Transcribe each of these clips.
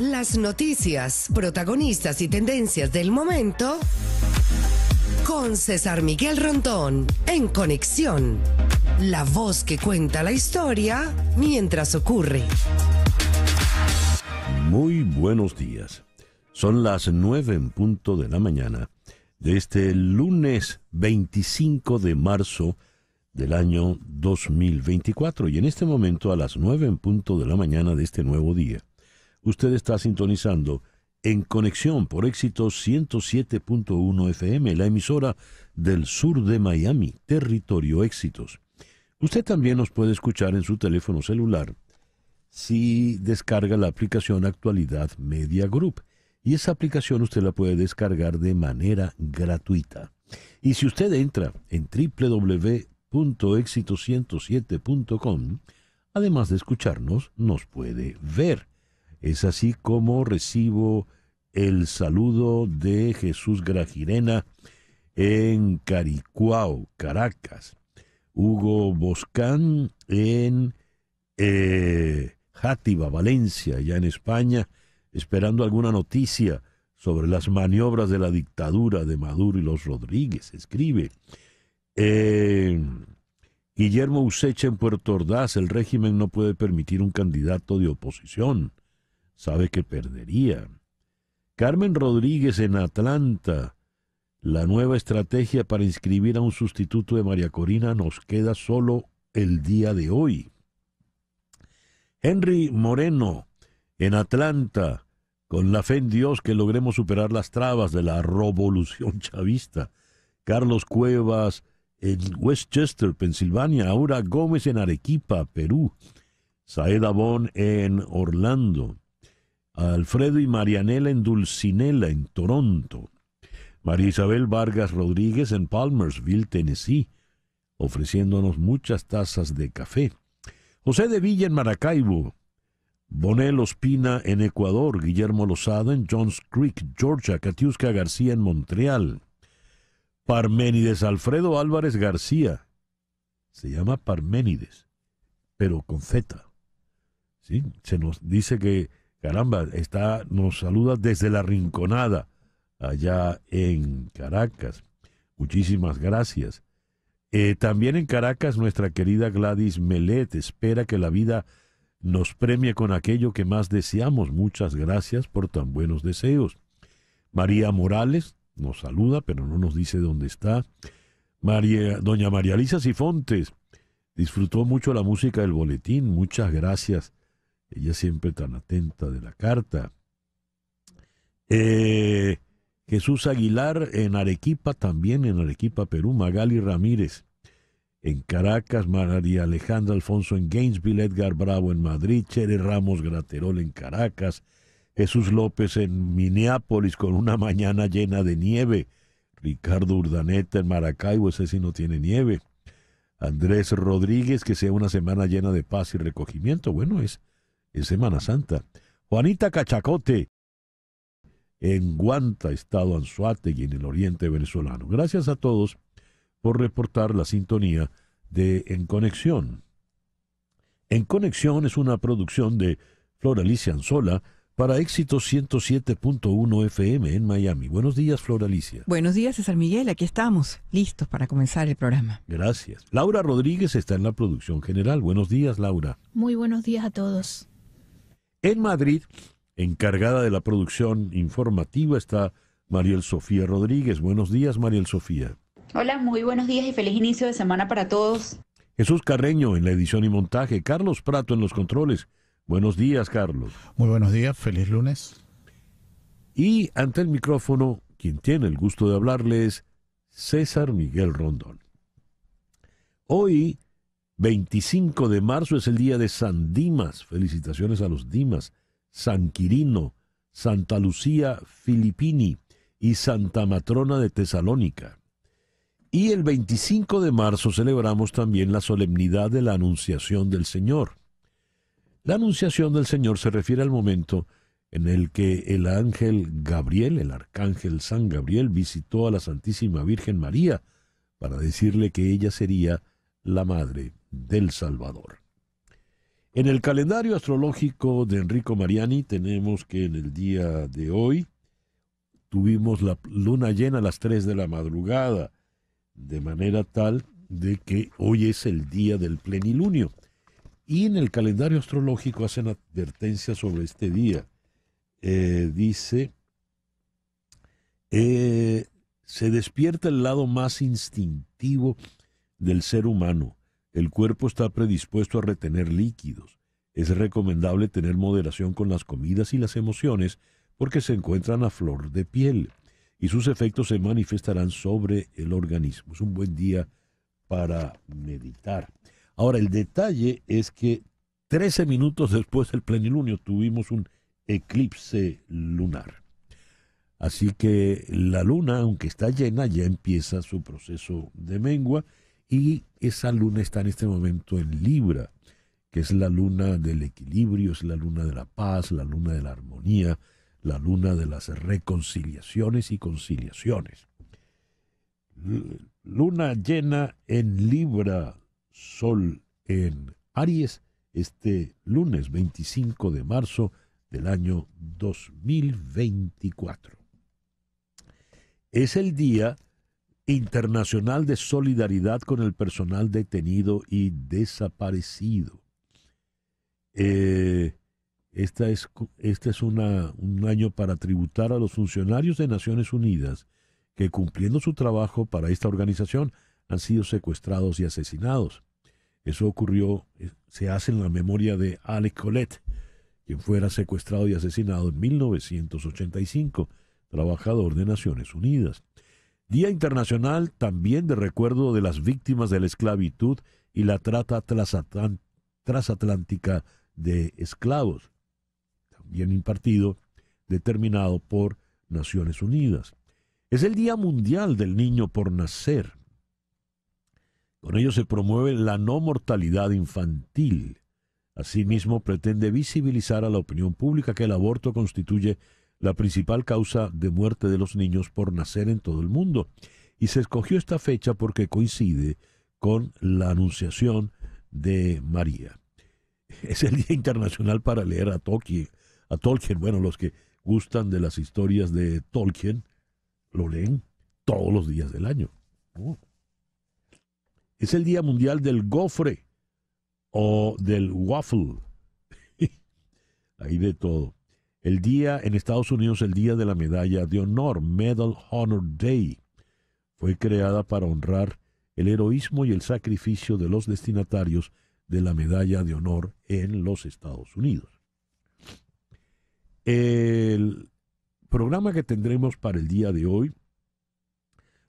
Las noticias, protagonistas y tendencias del momento con César Miguel Rondón en Conexión. La voz que cuenta la historia mientras ocurre. Muy buenos días. Son las 9 en punto de la mañana de este lunes 25 de marzo del año 2024. Y en este momento, a las 9 en punto de la mañana de este nuevo día, usted está sintonizando en Conexión por Éxitos 107.1 FM, la emisora del sur de Miami, Territorio Éxitos. Usted también nos puede escuchar en su teléfono celular si descarga la aplicación Actualidad Media Group. Y esa aplicación usted la puede descargar de manera gratuita. Y si usted entra en www.éxitos107.com, además de escucharnos, nos puede ver. Es así como recibo el saludo de Jesús Grajirena en Caricuao, Caracas. Hugo Boscán en Játiva, Valencia, ya en España, esperando alguna noticia sobre las maniobras de la dictadura de Maduro y los Rodríguez. Escribe. Guillermo Usecha en Puerto Ordaz: el régimen no puede permitir un candidato de oposición. Sabe que perdería. Carmen Rodríguez en Atlanta: la nueva estrategia para inscribir a un sustituto de María Corina nos queda solo el día de hoy. Henry Moreno en Atlanta: con la fe en Dios que logremos superar las trabas de la revolución chavista. Carlos Cuevas en Westchester, Pensilvania. Aura Gómez en Arequipa, Perú. Saeda Bon en Orlando. Alfredo y Marianela en Dulcinella, en Toronto. María Isabel Vargas Rodríguez en Palmersville, Tennessee, ofreciéndonos muchas tazas de café. José de Villa en Maracaibo. Bonel Ospina en Ecuador. Guillermo Lozada en Johns Creek, Georgia. Katiuska García en Montreal. Parménides Alfredo Álvarez García. Se llama Parménides, pero con Z. ¿Sí? Se nos dice que, caramba, nos saluda desde La Rinconada, allá en Caracas. Muchísimas gracias. También en Caracas, nuestra querida Gladys Melet espera que la vida nos premie con aquello que más deseamos. Muchas gracias por tan buenos deseos. María Morales nos saluda, pero no nos dice dónde está. Doña María Lisa Cifontes disfrutó mucho la música del boletín. Muchas gracias. Ella siempre tan atenta de la carta. Jesús Aguilar en Arequipa, también en Arequipa, Perú. Magali Ramírez en Caracas. María Alejandra Alfonso en Gainesville. Edgar Bravo en Madrid. Chere Ramos Graterol en Caracas. Jesús López en Minneapolis con una mañana llena de nieve. Ricardo Urdaneta en Maracaibo, ese sí no tiene nieve. Andrés Rodríguez: que sea una semana llena de paz y recogimiento. Bueno, es Semana Santa. Juanita Cachacote en Guanta, estado Anzoátegui, en el oriente venezolano. Gracias a todos por reportar la sintonía de En Conexión. En Conexión es una producción de Flor Alicia Anzola para Éxitos 107.1 FM en Miami. Buenos días, Flor Alicia. Buenos días, César Miguel. Aquí estamos, listos para comenzar el programa. Gracias. Laura Rodríguez está en la producción general. Buenos días, Laura. Muy buenos días a todos. En Madrid, encargada de la producción informativa, está Mariel Sofía Rodríguez. Buenos días, Mariel Sofía. Hola, muy buenos días y feliz inicio de semana para todos. Jesús Carreño en la edición y montaje. Carlos Prato en los controles. Buenos días, Carlos. Muy buenos días, feliz lunes. Y ante el micrófono, quien tiene el gusto de hablarles, César Miguel Rondón. Hoy, 25 de marzo, es el día de San Dimas. Felicitaciones a los Dimas. San Quirino, Santa Lucía Filippini y Santa Matrona de Tesalónica. Y el 25 de marzo celebramos también la solemnidad de la Anunciación del Señor. La Anunciación del Señor se refiere al momento en el que el ángel Gabriel, el arcángel San Gabriel, visitó a la Santísima Virgen María para decirle que ella sería la madre del Salvador. En el calendario astrológico de Enrico Mariani tenemos que en el día de hoy tuvimos la luna llena a las 3 de la madrugada, de manera tal de que hoy es el día del plenilunio. Y en el calendario astrológico hacen advertencias sobre este día. Dice, se despierta el lado más instintivo del ser humano. El cuerpo está predispuesto a retener líquidos. Es recomendable tener moderación con las comidas y las emociones porque se encuentran a flor de piel y sus efectos se manifestarán sobre el organismo. Es un buen día para meditar. Ahora, el detalle es que 13 minutos después del plenilunio tuvimos un eclipse lunar. Así que la luna, aunque está llena, ya empieza su proceso de mengua y esa luna está en este momento en Libra, que es la luna del equilibrio, es la luna de la paz, la luna de la armonía, la luna de las reconciliaciones y conciliaciones. Luna llena en Libra, Sol en Aries, este lunes 25 de marzo del año 2024. Es el Día Internacional de Solidaridad con el Personal Detenido y Desaparecido. Este es un año para tributar a los funcionarios de Naciones Unidas que cumpliendo su trabajo para esta organización han sido secuestrados y asesinados. Eso ocurrió, se hace en la memoria de Alex Colette, quien fuera secuestrado y asesinado en 1985, trabajador de Naciones Unidas. Día Internacional también de recuerdo de las víctimas de la esclavitud y la trata transatlántica de esclavos, también impartido, determinado por Naciones Unidas. Es el Día Mundial del Niño por Nacer. Con ello se promueve la no mortalidad infantil. Asimismo, pretende visibilizar a la opinión pública que el aborto constituye la principal causa de muerte de los niños por nacer en todo el mundo. Y se escogió esta fecha porque coincide con la anunciación de María. Es el Día Internacional para leer a Tolkien. Bueno, los que gustan de las historias de Tolkien lo leen todos los días del año. Es el Día Mundial del Gofre o del Waffle. Hay de todo. El día en Estados Unidos, el Día de la Medalla de Honor, Medal Honor Day, fue creada para honrar el heroísmo y el sacrificio de los destinatarios de la Medalla de Honor en los Estados Unidos. El programa que tendremos para el día de hoy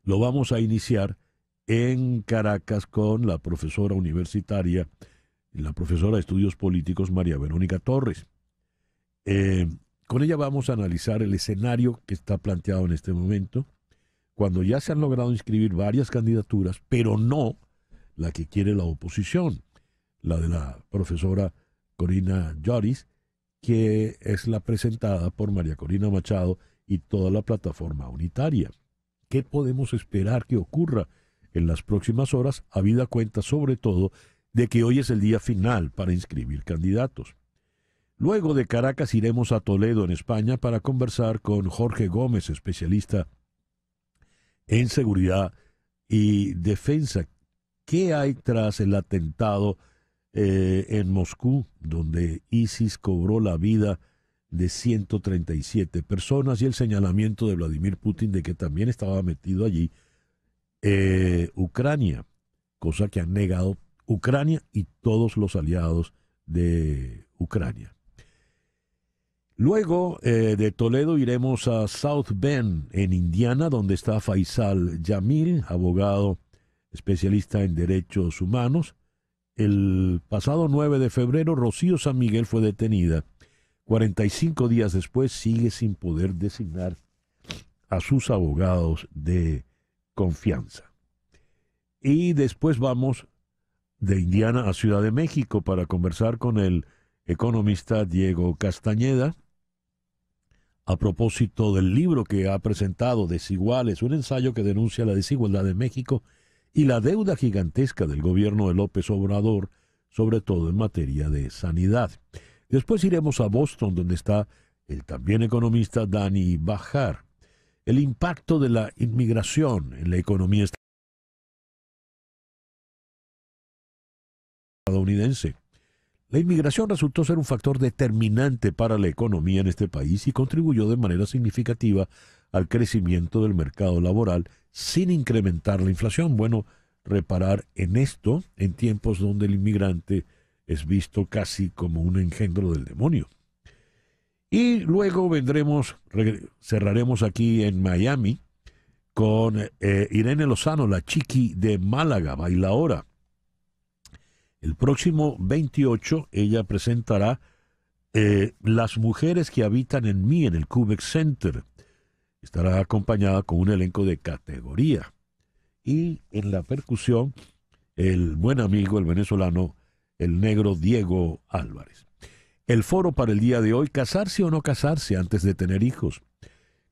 lo vamos a iniciar en Caracas con la profesora universitaria, la profesora de Estudios Políticos María Verónica Torres. Con ella vamos a analizar el escenario que está planteado en este momento, cuando ya se han logrado inscribir varias candidaturas, pero no la que quiere la oposición, la de la profesora Corina Lloris, que es la presentada por María Corina Machado y toda la plataforma unitaria. ¿Qué podemos esperar que ocurra en las próximas horas, habida cuenta sobre todo de que hoy es el día final para inscribir candidatos? Luego de Caracas iremos a Toledo, en España, para conversar con Jorge Gómez, especialista en seguridad y defensa. ¿Qué hay tras el atentado en Moscú, donde ISIS cobró la vida de 137 personas y el señalamiento de Vladimir Putin de que también estaba metido allí Ucrania, cosa que han negado Ucrania y todos los aliados de Ucrania? Luego de Toledo iremos a South Bend, en Indiana, donde está Faisal Yamil, abogado especialista en derechos humanos. El pasado 9 de febrero, Rocío San Miguel fue detenida. 45 días después sigue sin poder designar a sus abogados de confianza. Y después vamos de Indiana a Ciudad de México para conversar con el economista Diego Castañeda a propósito del libro que ha presentado, Desiguales, un ensayo que denuncia la desigualdad de México y la deuda gigantesca del gobierno de López Obrador sobre todo en materia de sanidad. Después iremos a Boston, donde está el también economista Dani Bajar. El impacto de la inmigración en la economía estadounidense. La inmigración resultó ser un factor determinante para la economía en este país y contribuyó de manera significativa al crecimiento del mercado laboral sin incrementar la inflación. Bueno, reparar en esto en tiempos donde el inmigrante es visto casi como un engendro del demonio. Y luego cerraremos aquí en Miami con Irene Lozano, la chiqui de Málaga, bailaora. El próximo 28 ella presentará Las mujeres que habitan en mí en el Cubex Center. Estará acompañada con un elenco de categoría. Y en la percusión, el buen amigo, el venezolano, el negro Diego Álvarez. El foro para el día de hoy: casarse o no casarse antes de tener hijos.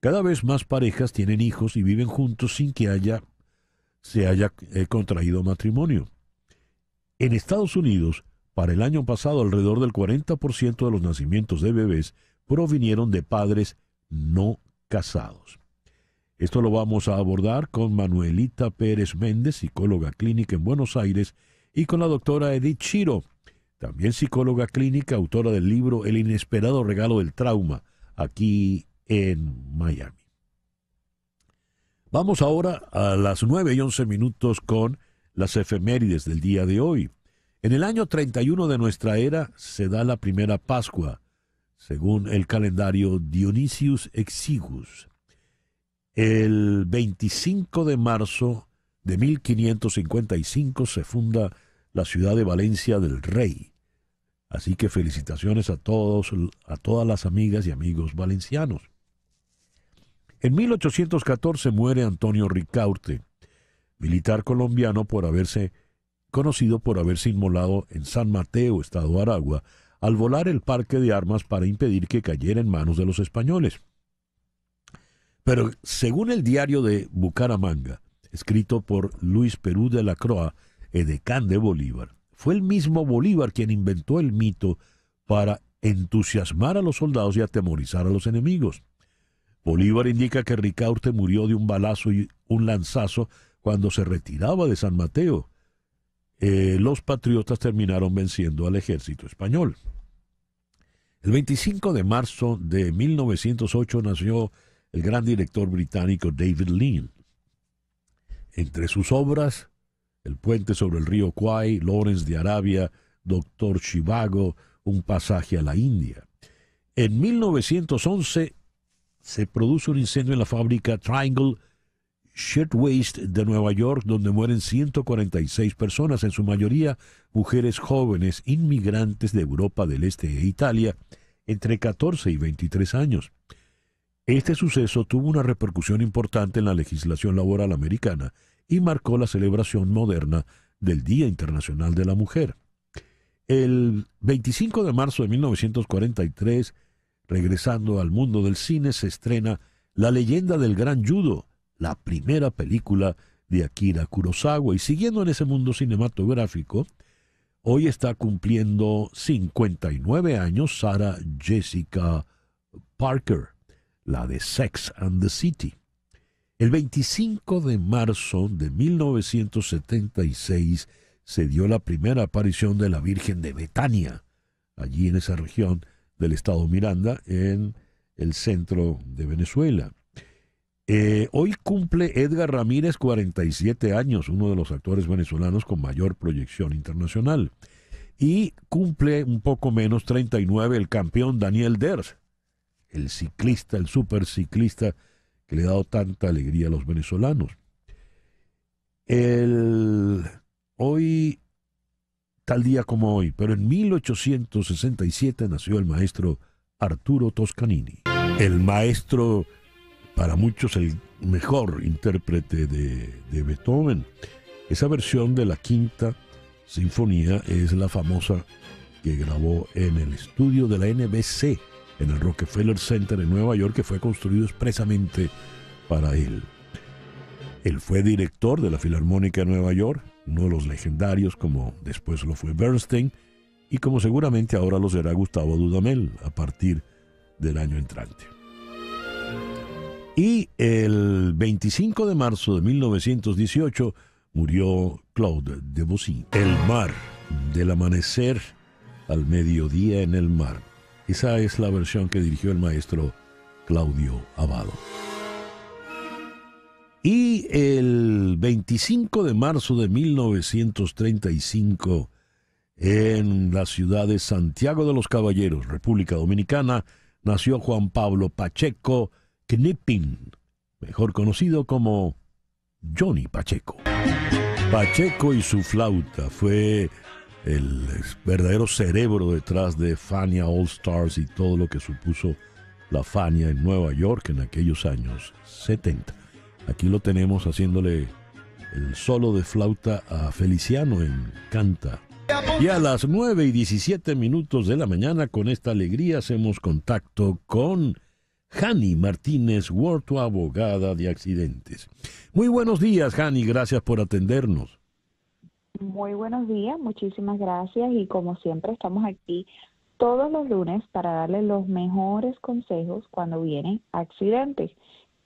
Cada vez más parejas tienen hijos y viven juntos sin que se haya contraído matrimonio. En Estados Unidos, para el año pasado, alrededor del 40% de los nacimientos de bebés provinieron de padres no casados. Esto lo vamos a abordar con Manuelita Pérez Méndez, psicóloga clínica en Buenos Aires, y con la doctora Edith Chiro, también psicóloga clínica, autora del libro El inesperado regalo del trauma, aquí en Miami. Vamos ahora a las 9:11 con las efemérides del día de hoy. En el año 31 de nuestra era se da la primera Pascua, según el calendario Dionysius Exiguus. El 25 de marzo de 1555 se funda la ciudad de Valencia del Rey. Así que felicitaciones a todas las amigas y amigos valencianos. En 1814 muere Antonio Ricaurte, militar colombiano conocido por haberse inmolado en San Mateo, estado Aragua, al volar el parque de armas para impedir que cayera en manos de los españoles. Pero según el diario de Bucaramanga, escrito por Luis Perú de la Croa, edecán de Bolívar, fue el mismo Bolívar quien inventó el mito para entusiasmar a los soldados y atemorizar a los enemigos. Bolívar indica que Ricaurte murió de un balazo y un lanzazo cuando se retiraba de San Mateo. Los patriotas terminaron venciendo al ejército español. El 25 de marzo de 1908 nació el gran director británico David Lean. Entre sus obras, El puente sobre el río Kwai, Lawrence de Arabia, Doctor Zhivago, Un pasaje a la India. En 1911 se produce un incendio en la fábrica Triangle Shirtwaist de Nueva York, donde mueren 146 personas, en su mayoría mujeres jóvenes inmigrantes de Europa del Este e Italia, entre 14 y 23 años. Este suceso tuvo una repercusión importante en la legislación laboral americana y marcó la celebración moderna del Día Internacional de la Mujer. El 25 de marzo de 1943, regresando al mundo del cine, se estrena La leyenda del gran judo, la primera película de Akira Kurosawa. Y siguiendo en ese mundo cinematográfico, hoy está cumpliendo 59 años Sarah Jessica Parker, la de Sex and the City. El 25 de marzo de 1976 se dio la primera aparición de la Virgen de Betania, allí en esa región del estado Miranda, en el centro de Venezuela. Hoy cumple Edgar Ramírez 47 años, uno de los actores venezolanos con mayor proyección internacional. Y cumple un poco menos 39 el campeón Daniel Ders, el ciclista, el superciclista que le ha dado tanta alegría a los venezolanos. Hoy, tal día como hoy, pero en 1867 nació el maestro Arturo Toscanini. El maestro, para muchos, el mejor intérprete de Beethoven. Esa versión de la Quinta Sinfonía es la famosa que grabó en el estudio de la NBC, en el Rockefeller Center en Nueva York, que fue construido expresamente para él. Él fue director de la Filarmónica de Nueva York, uno de los legendarios como después lo fue Bernstein y como seguramente ahora lo será Gustavo Dudamel a partir del año entrante. Y el 25 de marzo de 1918 murió Claude Debussy. El mar, del amanecer al mediodía en el mar. Esa es la versión que dirigió el maestro Claudio Abbado. Y el 25 de marzo de 1935, en la ciudad de Santiago de los Caballeros, República Dominicana, nació Juan Pablo Pacheco Knipping, mejor conocido como Johnny Pacheco. Pacheco y su flauta fue el verdadero cerebro detrás de Fania All Stars y todo lo que supuso la Fania en Nueva York en aquellos años 70. Aquí lo tenemos haciéndole el solo de flauta a Feliciano en Canta. Y a las 9:17 de la mañana, con esta alegría, hacemos contacto con Jani Martínez Huerto, abogada de accidentes. Muy buenos días, Jani, gracias por atendernos. Muy buenos días, muchísimas gracias y como siempre estamos aquí todos los lunes para darle los mejores consejos cuando vienen accidentes.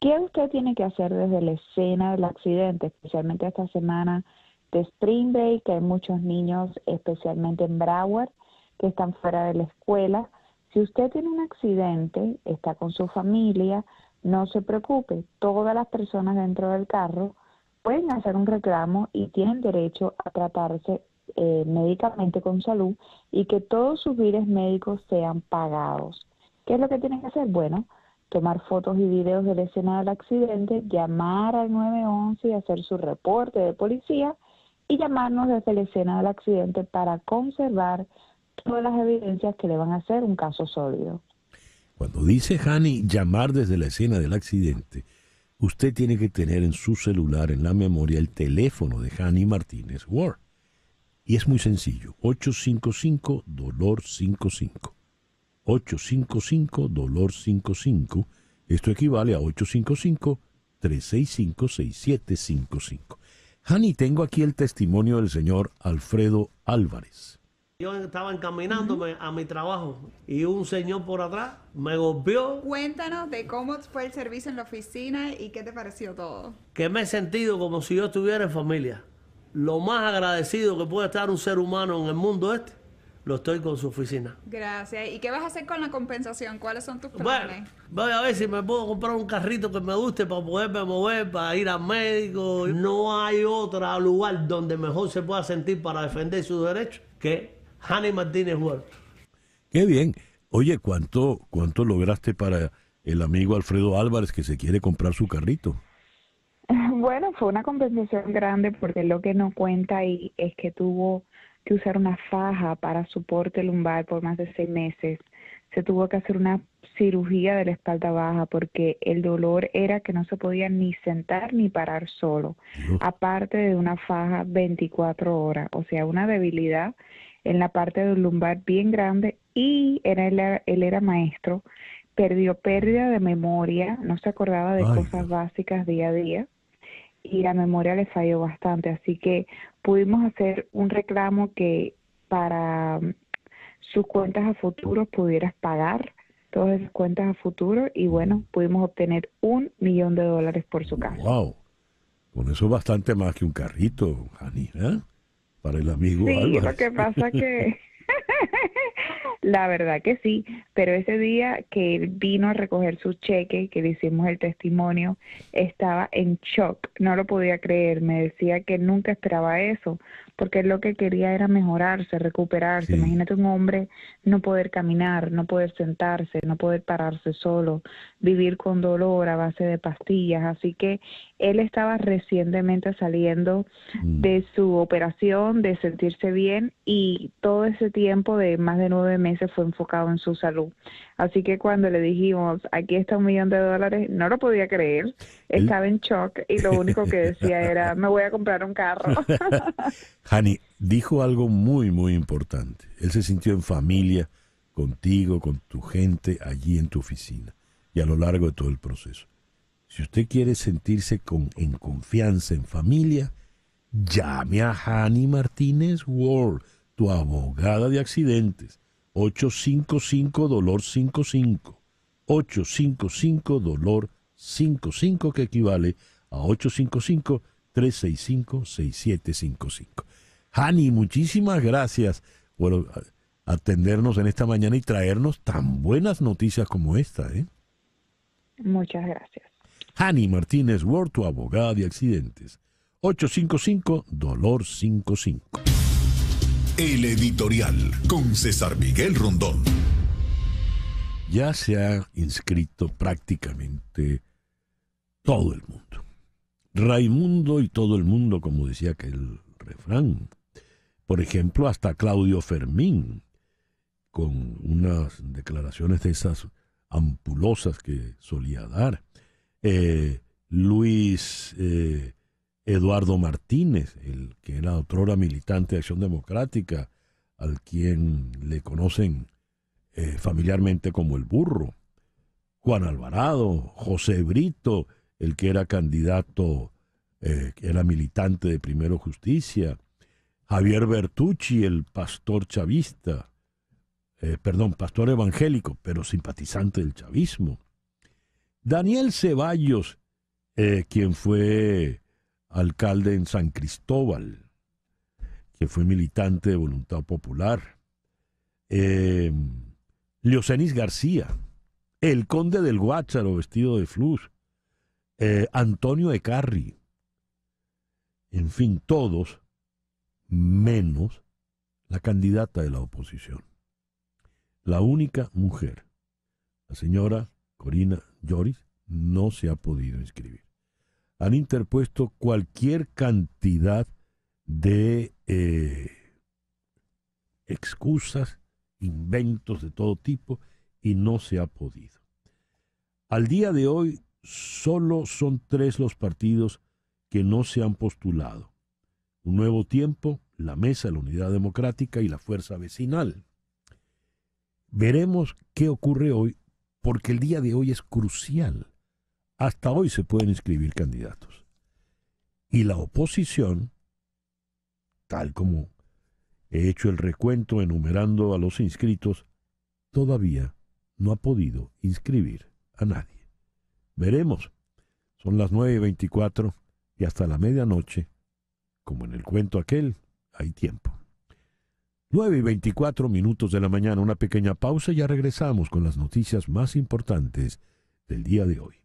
¿Qué usted tiene que hacer desde la escena del accidente, especialmente esta semana de Spring Break, que hay muchos niños, especialmente en Broward, que están fuera de la escuela? Si usted tiene un accidente, está con su familia, no se preocupe, todas las personas dentro del carro pueden hacer un reclamo y tienen derecho a tratarse médicamente con salud y que todos sus biles médicos sean pagados. ¿Qué es lo que tienen que hacer? Bueno, tomar fotos y videos de la escena del accidente, llamar al 911 y hacer su reporte de policía y llamarnos desde la escena del accidente para conservar todas las evidencias que le van a hacer un caso sólido. Cuando dice Jani llamar desde la escena del accidente, usted tiene que tener en su celular, en la memoria, el teléfono de Jani Martínez Ward. Y es muy sencillo, 855-DOLOR55. 855-DOLOR55. Esto equivale a 855-365-6755. Jani, tengo aquí el testimonio del señor Alfredo Álvarez. Yo estaba encaminándome a mi trabajo y un señor por atrás me golpeó. Cuéntanos de cómo fue el servicio en la oficina y qué te pareció todo. Que me he sentido como si yo estuviera en familia. Lo más agradecido que puede estar un ser humano en el mundo lo estoy con su oficina. Gracias. ¿Y qué vas a hacer con la compensación? ¿Cuáles son tus planes? Bueno, voy a ver si me puedo comprar un carrito que me guste para poderme mover, para ir al médico. No hay otro lugar donde mejor se pueda sentir para defender sus derechos que Jani Martínez Huerto. Qué bien. Oye, ¿cuánto lograste para el amigo Alfredo Álvarez que se quiere comprar su carrito? Bueno, fue una compensación grande porque lo que no cuenta ahí es que tuvo que usar una faja para soporte lumbar por más de 6 meses. Se tuvo que hacer una cirugía de la espalda baja porque el dolor era que no se podía ni sentar ni parar solo. Dios. Aparte de una faja 24 horas, o sea, una debilidad en la parte del lumbar bien grande y él era maestro, perdió pérdida de memoria, no se acordaba de cosas básicas día a día y la memoria le falló bastante, así que pudimos hacer un reclamo que para sus cuentas a futuro pudieras pagar todas esas cuentas a futuro y bueno, pudimos obtener $1 millón por su caso. ¡Wow! Con eso es bastante más que un carrito, Jani, ¿eh? Para el amigo sí, Álvarez. Lo que pasa que la verdad que sí, pero ese día que él vino a recoger su cheque, que le hicimos el testimonio, estaba en shock, no lo podía creer, me decía que nunca esperaba eso, porque él lo que quería era mejorarse, recuperarse. Sí. Imagínate un hombre no poder caminar, no poder sentarse, no poder pararse solo, vivir con dolor a base de pastillas, así que él estaba recientemente saliendo de su operación, de sentirse bien, y todo ese tiempo de más de 9 meses fue enfocado en su salud. Así que cuando le dijimos, aquí está $1 millón, no lo podía creer, estaba en shock y lo único que decía era, me voy a comprar un carro. Jani, dijo algo muy, muy importante. Él se sintió en familia contigo, con tu gente allí en tu oficina y a lo largo de todo el proceso. Si usted quiere sentirse en confianza, en familia, llame a Hani Martínez Ward, tu abogada de accidentes. 855-DOLOR-55. 855-DOLOR-55, que equivale a 855-365-6755. Hani, muchísimas gracias por atendernos en esta mañana y traernos tan buenas noticias como esta, ¿eh? Muchas gracias. Hani Martínez Ward, tu abogada de accidentes. 855-DOLOR-55. El editorial con César Miguel Rondón. Ya se ha inscrito prácticamente todo el mundo. Raimundo y todo el mundo, como decía aquel refrán. Por ejemplo, hasta Claudio Fermín, con unas declaraciones de esas ampulosas que solía dar. Luis Eduardo Martínez, el que era otrora militante de Acción Democrática, al quien le conocen familiarmente como el Burro. Juan Alvarado, José Brito, el que era candidato, que era militante de Primero Justicia. Javier Bertucci, el pastor chavista, pastor evangélico, pero simpatizante del chavismo. Daniel Ceballos, quien fue alcalde en San Cristóbal, que fue militante de Voluntad Popular. Leocenis García, el conde del Guácharo vestido de flus. Antonio Ecarri. En fin, todos menos la candidata de la oposición. La única mujer, la señora Corina Lloris, no se ha podido inscribir. Han interpuesto cualquier cantidad de excusas, inventos de todo tipo, y no se ha podido. Al día de hoy, solo son 3 los partidos que no se han postulado. Un Nuevo Tiempo, la Mesa de la Unidad Democrática y la Fuerza Vecinal. Veremos qué ocurre hoy, porque el día de hoy es crucial. Hasta hoy se pueden inscribir candidatos. Y la oposición, tal como he hecho el recuento enumerando a los inscritos, todavía no ha podido inscribir a nadie. Veremos. Son las 9:24 y hasta la medianoche, como en el cuento aquel, hay tiempo. 9:24 de la mañana, una pequeña pausa y ya regresamos con las noticias más importantes del día de hoy.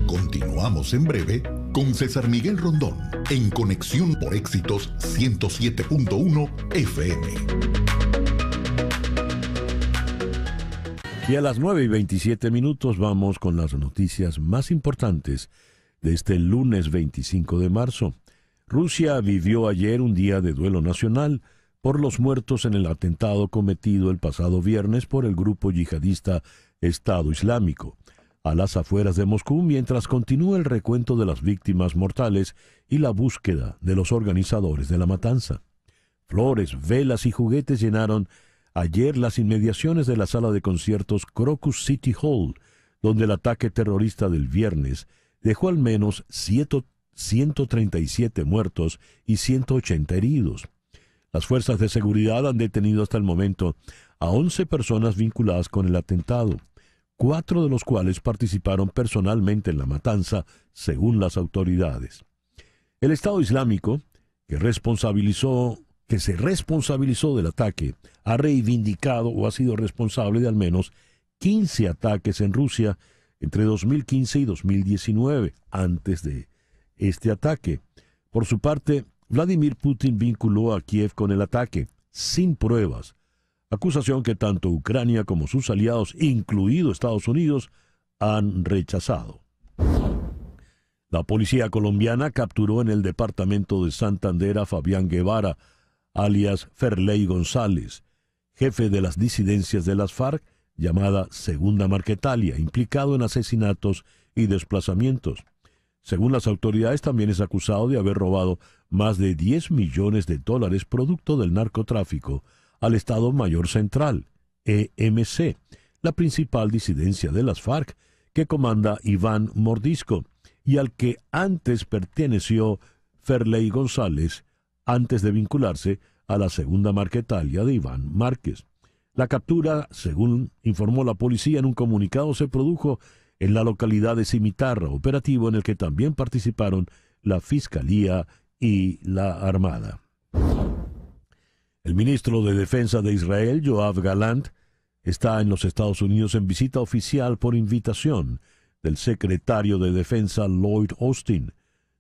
Continuamos en breve con César Miguel Rondón en Conexión por Éxitos 107.1 FM. Y a las 9:27 vamos con las noticias más importantes de este lunes 25 de marzo. Rusia vivió ayer un día de duelo nacional por los muertos en el atentado cometido el pasado viernes por el grupo yihadista Estado Islámico, a las afueras de Moscú, mientras continúa el recuento de las víctimas mortales y la búsqueda de los organizadores de la matanza. Flores, velas y juguetes llenaron ayer las inmediaciones de la sala de conciertos Crocus City Hall, donde el ataque terrorista del viernes dejó al menos 137 muertos y 180 heridos. Las fuerzas de seguridad han detenido hasta el momento a 11 personas vinculadas con el atentado, 4 de los cuales participaron personalmente en la matanza, según las autoridades. El Estado Islámico, que se responsabilizó del ataque, ha reivindicado o ha sido responsable de al menos 15 ataques en Rusia entre 2015 y 2019, antes de este ataque. Por su parte, Vladimir Putin vinculó a Kiev con el ataque, sin pruebas, acusación que tanto Ucrania como sus aliados, incluido Estados Unidos, han rechazado. La policía colombiana capturó en el departamento de Santander a Fabián Guevara, alias Ferley González, jefe de las disidencias de las FARC, llamada Segunda Marquetalia, implicado en asesinatos y desplazamientos. Según las autoridades, también es acusado de haber robado más de $10 millones producto del narcotráfico al Estado Mayor Central, EMC, la principal disidencia de las FARC, que comanda Iván Mordisco, y al que antes perteneció Ferley González, antes de vincularse a la segunda Marquetalia de Iván Márquez. La captura, según informó la policía en un comunicado, se produjo en la localidad de Cimitarra, operativo en el que también participaron la Fiscalía y la Armada. El ministro de Defensa de Israel, Yoav Gallant, está en los Estados Unidos en visita oficial por invitación del secretario de Defensa Lloyd Austin,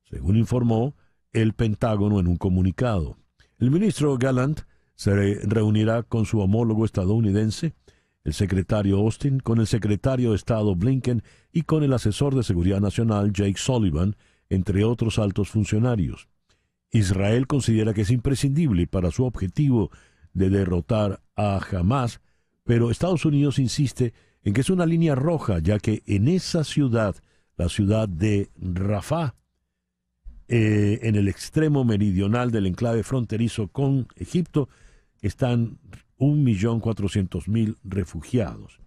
según informó el Pentágono en un comunicado. El ministro Gallant se reunirá con su homólogo estadounidense, el secretario Austin, con el secretario de Estado Blinken y con el asesor de Seguridad Nacional Jake Sullivan, entre otros altos funcionarios. Israel considera que es imprescindible para su objetivo de derrotar a Hamás, pero Estados Unidos insiste en que es una línea roja, ya que en esa ciudad, la ciudad de Rafah, en el extremo meridional del enclave fronterizo con Egipto, están 1.400.000 refugiados.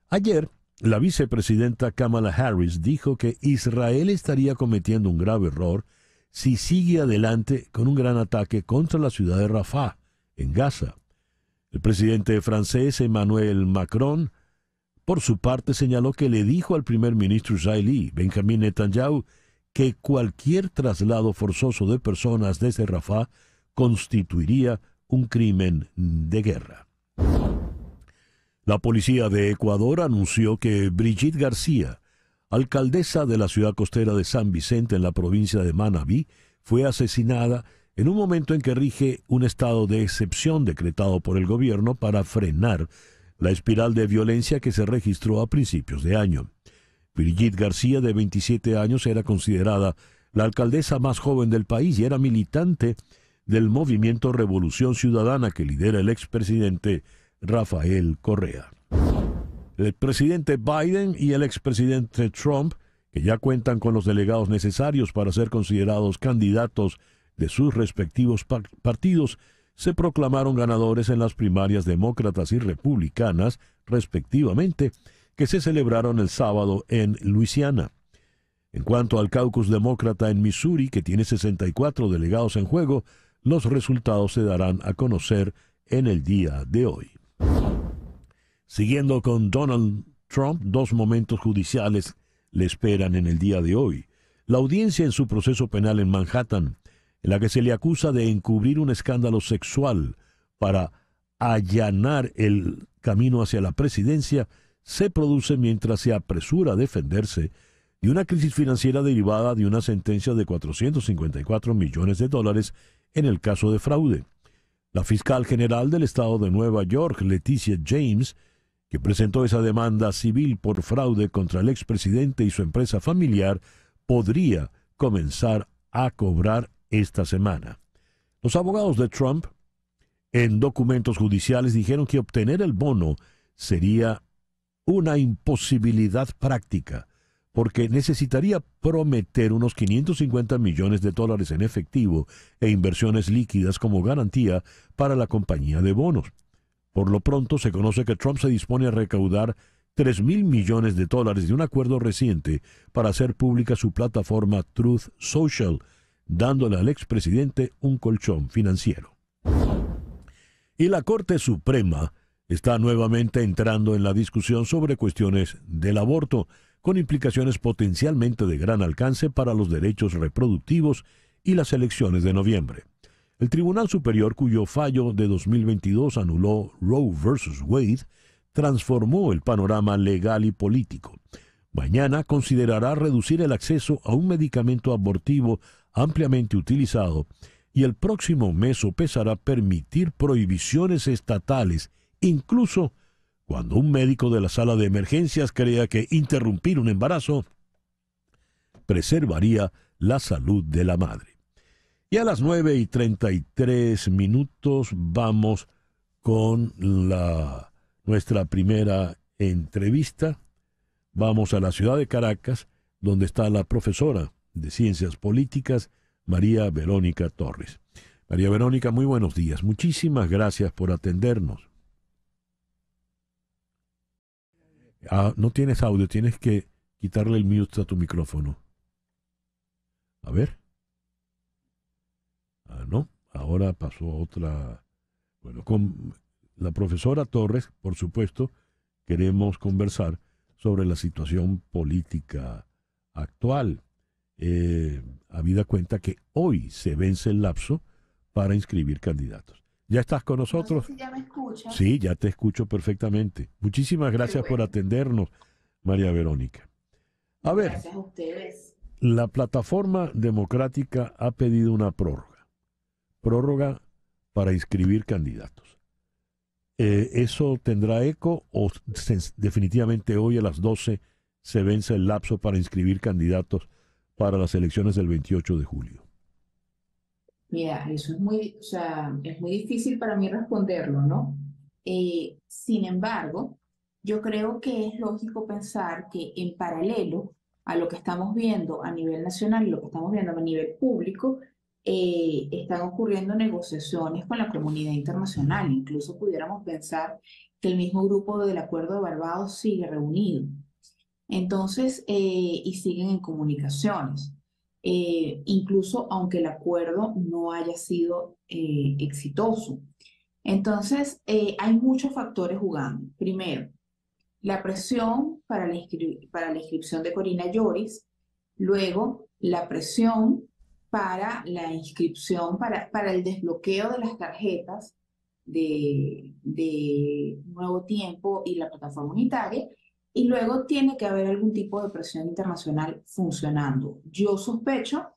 Ayer, la vicepresidenta Kamala Harris dijo que Israel estaría cometiendo un grave error si sigue adelante con un gran ataque contra la ciudad de Rafah, en Gaza. El presidente francés Emmanuel Macron, por su parte, señaló que le dijo al primer ministro israelí, Benjamin Netanyahu, que cualquier traslado forzoso de personas desde Rafah constituiría un crimen de guerra. La policía de Ecuador anunció que Brigitte García, alcaldesa de la ciudad costera de San Vicente en la provincia de Manabí, fue asesinada en un momento en que rige un estado de excepción decretado por el gobierno para frenar la espiral de violencia que se registró a principios de año. Brigitte García, de 27 años, era considerada la alcaldesa más joven del país y era militante del movimiento Revolución Ciudadana que lidera el expresidente Rafael Correa. El presidente Biden y el expresidente Trump, que ya cuentan con los delegados necesarios para ser considerados candidatos de sus respectivos partidos, se proclamaron ganadores en las primarias demócratas y republicanas, respectivamente, que se celebraron el sábado en Luisiana. En cuanto al caucus demócrata en Missouri, que tiene 64 delegados en juego, los resultados se darán a conocer en el día de hoy. Siguiendo con Donald Trump, dos momentos judiciales le esperan en el día de hoy. La audiencia en su proceso penal en Manhattan, en la que se le acusa de encubrir un escándalo sexual para allanar el camino hacia la presidencia, se produce mientras se apresura a defenderse de una crisis financiera derivada de una sentencia de $454 millones en el caso de fraude. La fiscal general del estado de Nueva York, Leticia James, que presentó esa demanda civil por fraude contra el expresidente y su empresa familiar, podría comenzar a cobrar esta semana. Los abogados de Trump, en documentos judiciales, dijeron que obtener el bono sería una imposibilidad práctica, porque necesitaría prometer unos $550 millones en efectivo e inversiones líquidas como garantía para la compañía de bonos. Por lo pronto, se conoce que Trump se dispone a recaudar $3.000 millones de un acuerdo reciente para hacer pública su plataforma Truth Social, dándole al expresidente un colchón financiero. Y la Corte Suprema está nuevamente entrando en la discusión sobre cuestiones del aborto, con implicaciones potencialmente de gran alcance para los derechos reproductivos y las elecciones de noviembre. El Tribunal Superior, cuyo fallo de 2022 anuló Roe vs. Wade, transformó el panorama legal y político. Mañana considerará reducir el acceso a un medicamento abortivo ampliamente utilizado y el próximo mes sopesará permitir prohibiciones estatales, incluso cuando un médico de la sala de emergencias crea que interrumpir un embarazo preservaría la salud de la madre. Y a las 9:33 vamos con nuestra primera entrevista. Vamos a la ciudad de Caracas, donde está la profesora de Ciencias Políticas, María Verónica Torres. María Verónica, muy buenos días. Muchísimas gracias por atendernos. No tienes audio, tienes que quitarle el mute a tu micrófono. A ver. Ah, no, ahora pasó otra. Bueno, con la profesora Torres, por supuesto, queremos conversar sobre la situación política actual. Habida cuenta que hoy se vence el lapso para inscribir candidatos. ¿Ya estás con nosotros? No sé si ya me escuchas. Sí, ya te escucho perfectamente. Muchísimas gracias por atendernos, María Verónica. A ver, Gracias a ustedes. la plataforma democrática ha pedido una prórroga para inscribir candidatos. ¿Eso tendrá eco o definitivamente hoy a las 12 se vence el lapso para inscribir candidatos para las elecciones del 28 de julio? Mira, eso es es muy difícil para mí responderlo, ¿no? Sin embargo, yo creo que es lógico pensar que en paralelo a lo que estamos viendo a nivel nacional y lo que estamos viendo a nivel público, están ocurriendo negociaciones con la comunidad internacional. Incluso pudiéramos pensar que el mismo grupo del Acuerdo de Barbados sigue reunido. Entonces, y siguen en comunicaciones. Incluso aunque el acuerdo no haya sido exitoso. Entonces, hay muchos factores jugando. Primero, la presión para la inscripción de Corina Yoris, luego la presión para la inscripción, para el desbloqueo de las tarjetas de Nuevo Tiempo y la plataforma unitaria, y luego tiene que haber algún tipo de presión internacional funcionando. Yo sospecho,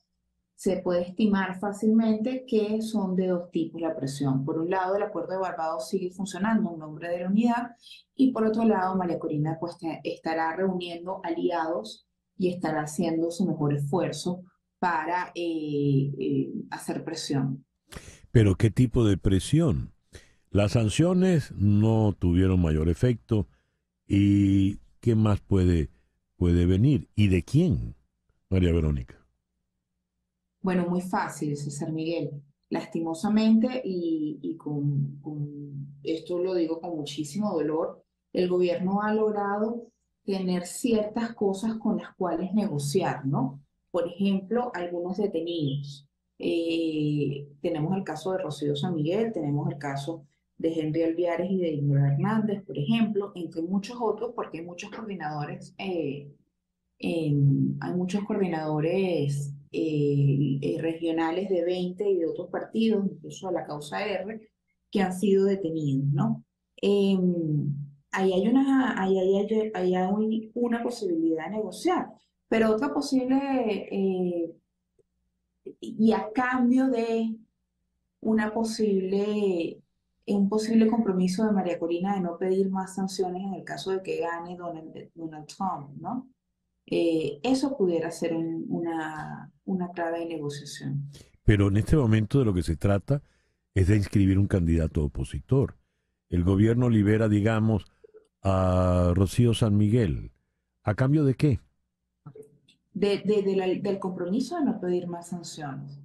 se puede estimar fácilmente que son de dos tipos la presión. Por un lado, el Acuerdo de Barbados sigue funcionando en nombre de la unidad, y por otro lado, María Corina pues, estará reuniendo aliados y estará haciendo su mejor esfuerzo para hacer presión. ¿Pero qué tipo de presión? Las sanciones no tuvieron mayor efecto. ¿Y qué más puede venir? ¿Y de quién, María Verónica? Bueno, muy fácil, César Miguel. Lastimosamente, y esto lo digo con muchísimo dolor, el gobierno ha logrado tener ciertas cosas con las cuales negociar, ¿no? Por ejemplo, algunos detenidos. Tenemos el caso de Rocío San Miguel, tenemos el caso de Henry Alviares y de Ingrid Hernández, por ejemplo, entre muchos otros, porque hay muchos coordinadores, regionales de 20 y de otros partidos, incluso de la causa R, que han sido detenidos, ¿no? Ahí hay una posibilidad de negociar, pero otra posible, y a cambio de un posible compromiso de María Corina de no pedir más sanciones en el caso de que gane Donald Trump, ¿no? Eso pudiera ser una clave de negociación. Pero en este momento de lo que se trata es de inscribir un candidato opositor. El gobierno libera, digamos, a Rocío San Miguel. ¿A cambio de qué? Del compromiso de no pedir más sanciones.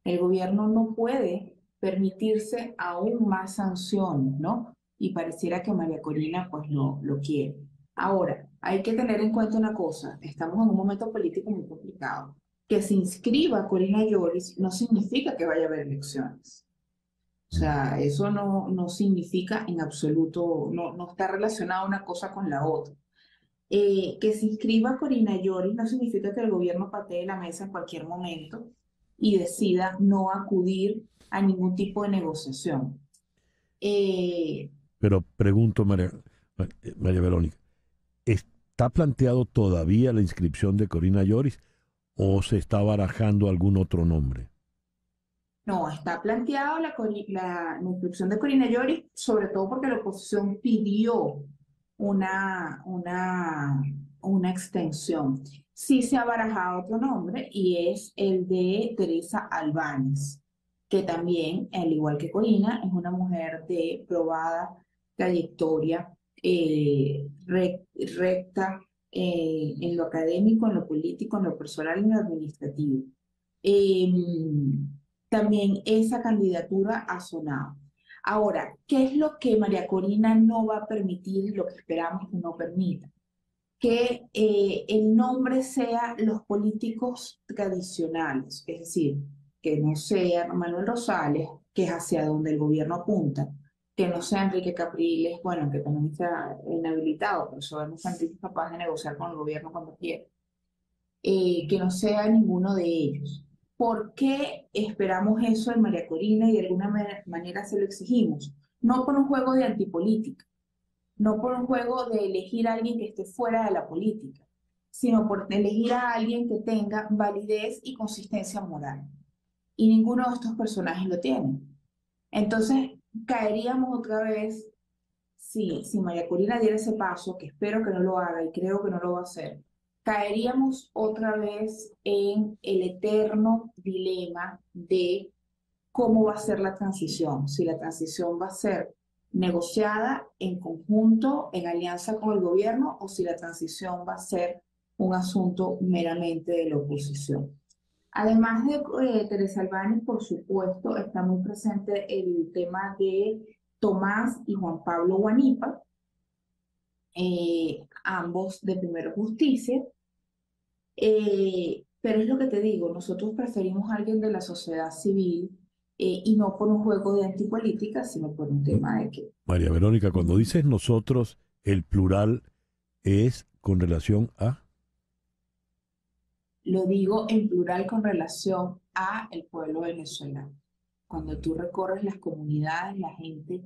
El gobierno no puede permitirse aún más sanciones, ¿no? Y pareciera que María Corina pues lo quiere. Ahora, hay que tener en cuenta una cosa, estamos en un momento político muy complicado. Que se inscriba Corina Yoris no significa que vaya a haber elecciones. O sea, eso no significa en absoluto, no está relacionada una cosa con la otra. Que se inscriba Corina Yoris no significa que el gobierno patee la mesa en cualquier momento y decida no acudir a ningún tipo de negociación. Pero pregunto, María Verónica, ¿está planteado todavía la inscripción de Corina Yoris o se está barajando algún otro nombre? No, está planteado la inscripción de Corina Yoris, sobre todo porque la oposición pidió una extensión. Sí se ha barajado otro nombre y es el de Teresa Albáñez, que también, al igual que Corina, es una mujer de probada trayectoria, recta en lo académico, en lo político, en lo personal y en lo administrativo. También esa candidatura ha sonado. Ahora, ¿qué es lo que María Corina no va a permitir y lo que esperamos que no permita? que el nombre sea los políticos tradicionales, es decir, que no sea Manuel Rosales, que es hacia donde el gobierno apunta, que no sea Enrique Capriles, bueno, que también está inhabilitado, pero sabemos que Enrique es capaz de negociar con el gobierno cuando quiera, que no sea ninguno de ellos. ¿Por qué esperamos eso en María Corina y de alguna manera se lo exigimos? No por un juego de antipolítica, no por un juego de elegir a alguien que esté fuera de la política, sino por elegir a alguien que tenga validez y consistencia moral. Y ninguno de estos personajes lo tiene. Entonces, caeríamos otra vez, si María Corina diera ese paso, que espero que no lo haga y creo que no lo va a hacer, caeríamos otra vez en el eterno dilema de cómo va a ser la transición, si la transición va a ser negociada en conjunto, en alianza con el gobierno, o si la transición va a ser un asunto meramente de la oposición. Además de Teresa Albani, por supuesto, está muy presente el tema de Tomás y Juan Pablo Guanipa, ambos de Primero Justicia, pero es lo que te digo, nosotros preferimos a alguien de la sociedad civil y no por un juego de antipolítica, sino por un tema de que... María Verónica, cuando dices nosotros, el plural es con relación a... Lo digo en plural con relación a el pueblo venezolano. Cuando tú recorres las comunidades, la gente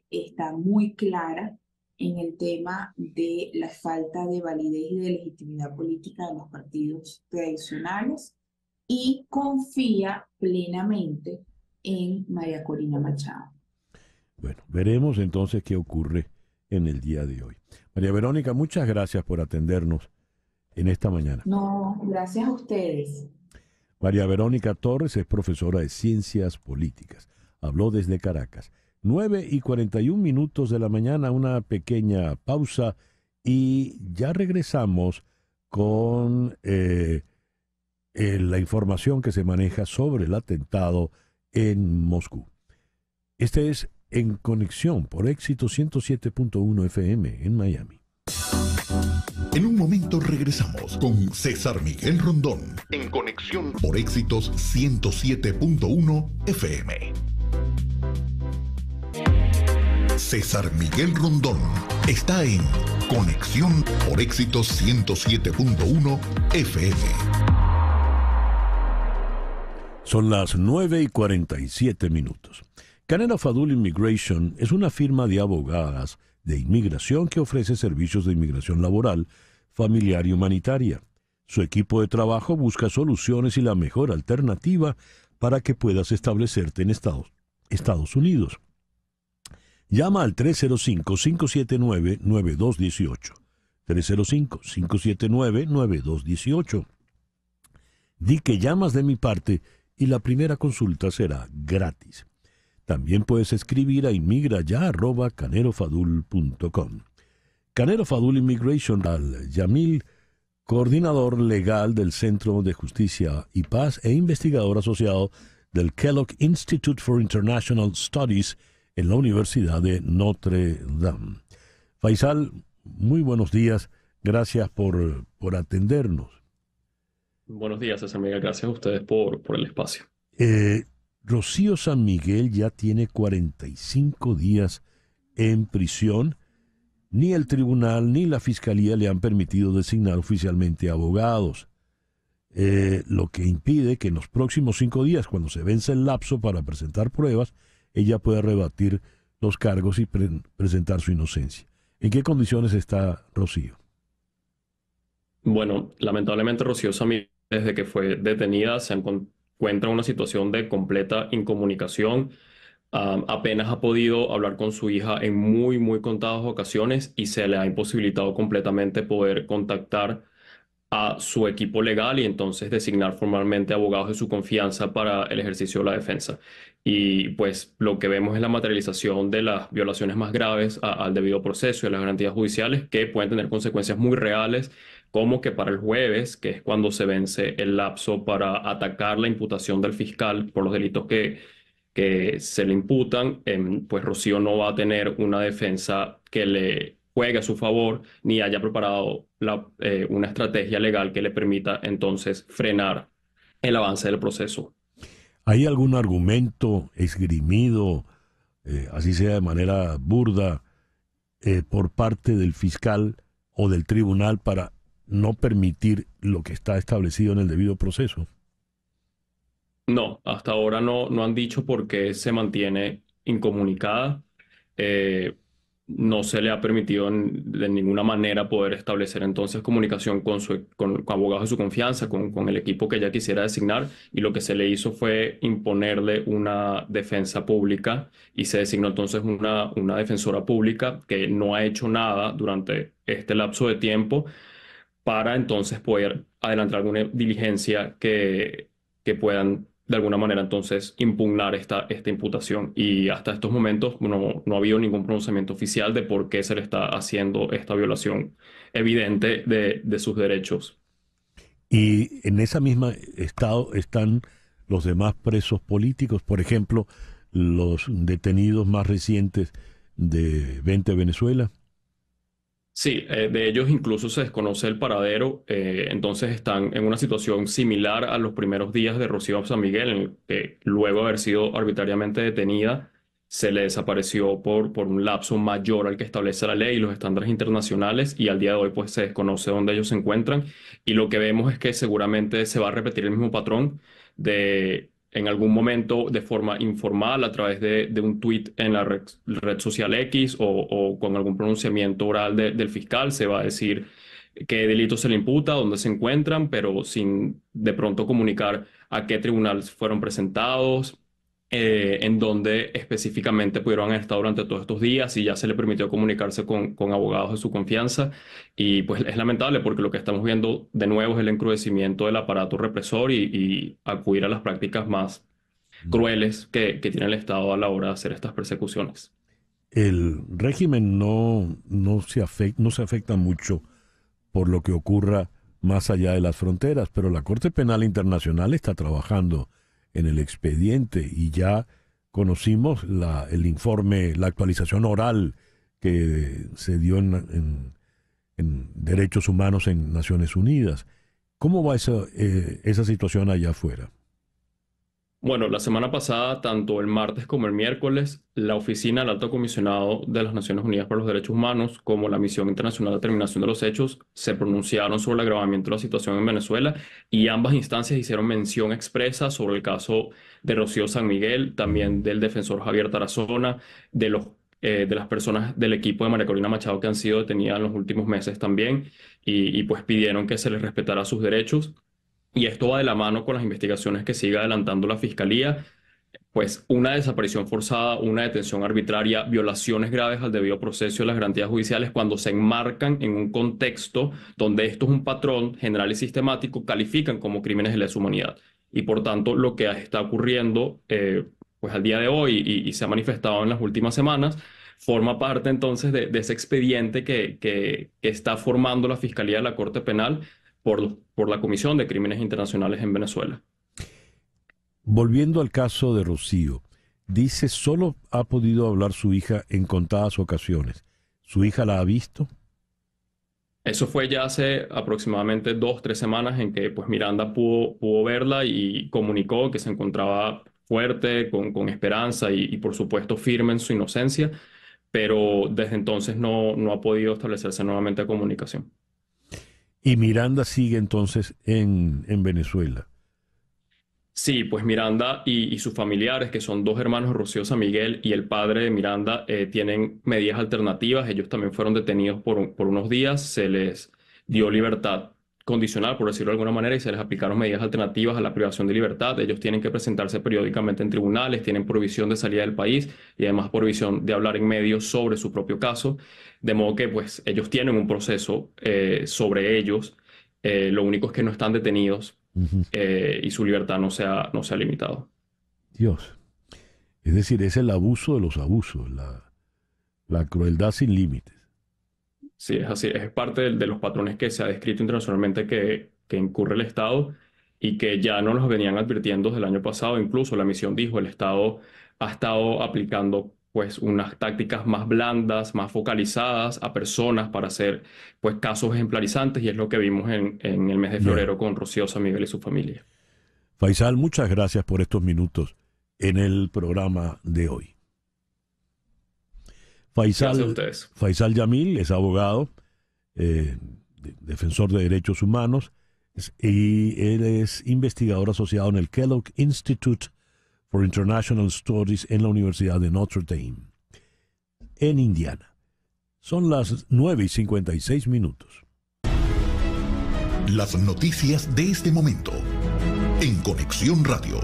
está muy clara en el tema de la falta de validez y de legitimidad política de los partidos tradicionales y confía plenamente en María Corina Machado. Bueno, veremos entonces qué ocurre en el día de hoy. María Verónica, muchas gracias por atendernos en esta mañana. No, gracias a ustedes. María Verónica Torres es profesora de Ciencias Políticas. Habló desde Caracas. 9:41 de la mañana, una pequeña pausa y ya regresamos con la información que se maneja sobre el atentado en Moscú. Este es En Conexión por Éxito 107.1 FM en Miami. En un momento regresamos con César Miguel Rondón en Conexión por Éxitos 107.1 FM. César Miguel Rondón está en Conexión por Éxitos 107.1 FM. Son las 9:47. Canelo Fadul Immigration es una firma de abogadas de inmigración que ofrece servicios de inmigración laboral, familiar y humanitaria. Su equipo de trabajo busca soluciones y la mejor alternativa para que puedas establecerte en Estados Unidos. Llama al 305-579-9218. 305-579-9218. Di que llamas de mi parte y la primera consulta será gratis. También puedes escribir a inmigraya@canerofadul.com. Canero Fadul Immigration al Yamil, coordinador legal del Centro de Justicia y Paz e investigador asociado del Kellogg Institute for International Studies en la Universidad de Notre Dame. Faisal, muy buenos días. Gracias por atendernos. Buenos días, César Miguel. Gracias a ustedes por el espacio. Rocío San Miguel ya tiene 45 días en prisión. Ni el tribunal ni la fiscalía le han permitido designar oficialmente abogados, lo que impide que en los próximos 5 días, cuando se vence el lapso para presentar pruebas, ella pueda rebatir los cargos y presentar su inocencia. ¿En qué condiciones está Rocío? Bueno, lamentablemente Rocío San Miguel, desde que fue detenida, se encuentra en una situación de completa incomunicación. Apenas ha podido hablar con su hija en muy contadas ocasiones y se le ha imposibilitado completamente poder contactar a su equipo legal y entonces designar formalmente abogados de su confianza para el ejercicio de la defensa. Y pues lo que vemos es la materialización de las violaciones más graves al debido proceso y a las garantías judiciales, que pueden tener consecuencias muy reales, como que para el jueves, que es cuando se vence el lapso para atacar la imputación del fiscal por los delitos que se le imputan, pues Rocío no va a tener una defensa que le juegue a su favor, ni haya preparado una estrategia legal que le permita entonces frenar el avance del proceso. ¿Hay algún argumento esgrimido, así sea de manera burda, por parte del fiscal o del tribunal para no permitir lo que está establecido en el debido proceso? No, hasta ahora no han dicho por qué se mantiene incomunicada. No se le ha permitido de ninguna manera poder establecer entonces comunicación con abogados de su confianza, con el equipo que ella quisiera designar, y lo que se le hizo fue imponerle una defensa pública y se designó entonces una defensora pública que no ha hecho nada durante este lapso de tiempo para entonces poder adelantar alguna diligencia que puedan de alguna manera entonces impugnar esta imputación. Y hasta estos momentos no ha habido ningún pronunciamiento oficial de por qué se le está haciendo esta violación evidente de sus derechos. Y en esa misma estado están los demás presos políticos, por ejemplo, los detenidos más recientes de 20 Venezuela. Sí, de ellos incluso se desconoce el paradero, entonces están en una situación similar a los primeros días de Rocío San Miguel, en el que luego de haber sido arbitrariamente detenida, se le desapareció por un lapso mayor al que establece la ley y los estándares internacionales, y al día de hoy pues se desconoce dónde ellos se encuentran, y lo que vemos es que seguramente se va a repetir el mismo patrón de en algún momento de forma informal a través de un tuit en la red social X o con algún pronunciamiento oral del fiscal. Se va a decir qué delito se le imputa, dónde se encuentran, pero sin de pronto comunicar a qué tribunal fueron presentados, en dónde específicamente pudieron haber estado durante todos estos días, y ya se le permitió comunicarse con abogados de su confianza. Y pues es lamentable porque lo que estamos viendo de nuevo es el encrudecimiento del aparato represor y acudir a las prácticas más crueles que tiene el Estado a la hora de hacer estas persecuciones. El régimen no se afecta mucho por lo que ocurra más allá de las fronteras, pero la Corte Penal Internacional está trabajando en el expediente y ya conocimos el informe, la actualización oral que se dio en Derechos Humanos en Naciones Unidas. ¿Cómo va esa situación allá afuera? Bueno, la semana pasada, tanto el martes como el miércoles, la Oficina del Alto Comisionado de las Naciones Unidas para los Derechos Humanos, como la Misión Internacional de Determinación de los Hechos, se pronunciaron sobre el agravamiento de la situación en Venezuela, y ambas instancias hicieron mención expresa sobre el caso de Rocío San Miguel, también del defensor Javier Tarazona, de las personas del equipo de María Corina Machado que han sido detenidas en los últimos meses también, y pues pidieron que se les respetara sus derechos. Y esto va de la mano con las investigaciones que sigue adelantando la Fiscalía, pues una desaparición forzada, una detención arbitraria, violaciones graves al debido proceso de las garantías judiciales, cuando se enmarcan en un contexto donde esto es un patrón general y sistemático, califican como crímenes de lesa humanidad. Y por tanto, lo que está ocurriendo pues al día de hoy y se ha manifestado en las últimas semanas, forma parte entonces de ese expediente que está formando la Fiscalía de la Corte Penal por la Comisión de Crímenes Internacionales en Venezuela. Volviendo al caso de Rocío, dice solo ha podido hablar su hija en contadas ocasiones. ¿Su hija la ha visto? Eso fue ya hace aproximadamente 2-3 semanas en que pues Miranda pudo verla y comunicó que se encontraba fuerte, con esperanza y por supuesto firme en su inocencia, pero desde entonces no ha podido establecerse nuevamente comunicación. Y Miranda sigue entonces en Venezuela. Sí, pues Miranda y sus familiares, que son dos hermanos, Rocío San Miguel y el padre de Miranda, tienen medidas alternativas. Ellos también fueron detenidos por unos días. Se les dio libertad condicional, por decirlo de alguna manera, y se les aplicaron medidas alternativas a la privación de libertad. Ellos tienen que presentarse periódicamente en tribunales, tienen prohibición de salida del país y además prohibición de hablar en medios sobre su propio caso. De modo que pues ellos tienen un proceso sobre ellos. Lo único es que no están detenidos. Y su libertad no se ha limitado. Dios. Es decir, es el abuso de los abusos, la crueldad sin límites. Sí, es así. Es parte de los patrones que se ha descrito internacionalmente que incurre el Estado y que ya nos los venían advirtiendo desde el año pasado. Incluso la misión dijo, el Estado ha estado aplicando pues unas tácticas más blandas, más focalizadas a personas para hacer pues casos ejemplarizantes, y es lo que vimos en el mes de febrero con Rocío San Miguel y su familia. Faisal, muchas gracias por estos minutos en el programa de hoy. Gracias a ustedes. Faisal Yamil es abogado, defensor de derechos humanos, y él es investigador asociado en el Kellogg Institute for International Studies en la Universidad de Notre Dame, en Indiana. Son las 9:56. Las noticias de este momento en Conexión Radio.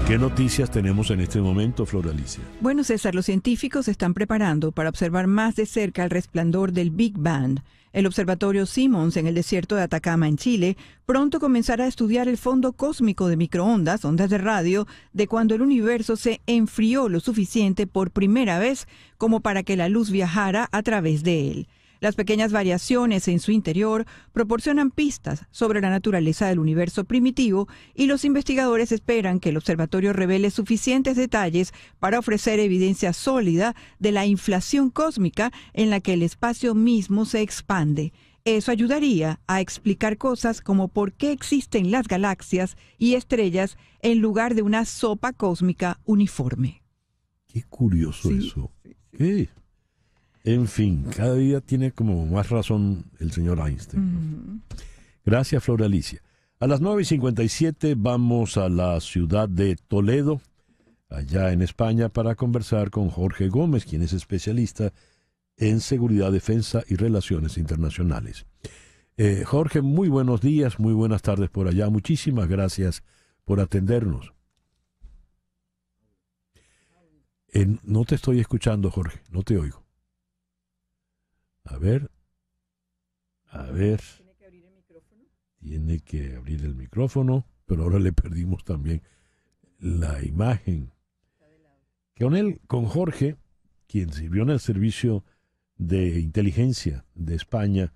¿Qué noticias tenemos en este momento, Flor Alicia? Bueno, César, los científicos se están preparando para observar más de cerca el resplandor del Big Bang. El observatorio Simons en el desierto de Atacama, en Chile, pronto comenzará a estudiar el fondo cósmico de microondas, ondas de radio, de cuando el universo se enfrió lo suficiente por primera vez como para que la luz viajara a través de él. Las pequeñas variaciones en su interior proporcionan pistas sobre la naturaleza del universo primitivo, y los investigadores esperan que el observatorio revele suficientes detalles para ofrecer evidencia sólida de la inflación cósmica en la que el espacio mismo se expande. Eso ayudaría a explicar cosas como por qué existen las galaxias y estrellas en lugar de una sopa cósmica uniforme. Qué curioso eso. ¿Qué? En fin, cada día tiene como más razón el señor Einstein. Gracias, Flor Alicia. A las 9:57 vamos a la ciudad de Toledo, allá en España, para conversar con Jorge Gómez, quien es especialista en seguridad, defensa y relaciones internacionales. Jorge, muy buenos días, muy buenas tardes por allá. Muchísimas gracias por atendernos. No te estoy escuchando, Jorge, no te oigo. A ver. Tiene que abrir el micrófono, pero ahora le perdimos también la imagen. Con Jorge, quien sirvió en el servicio de inteligencia de España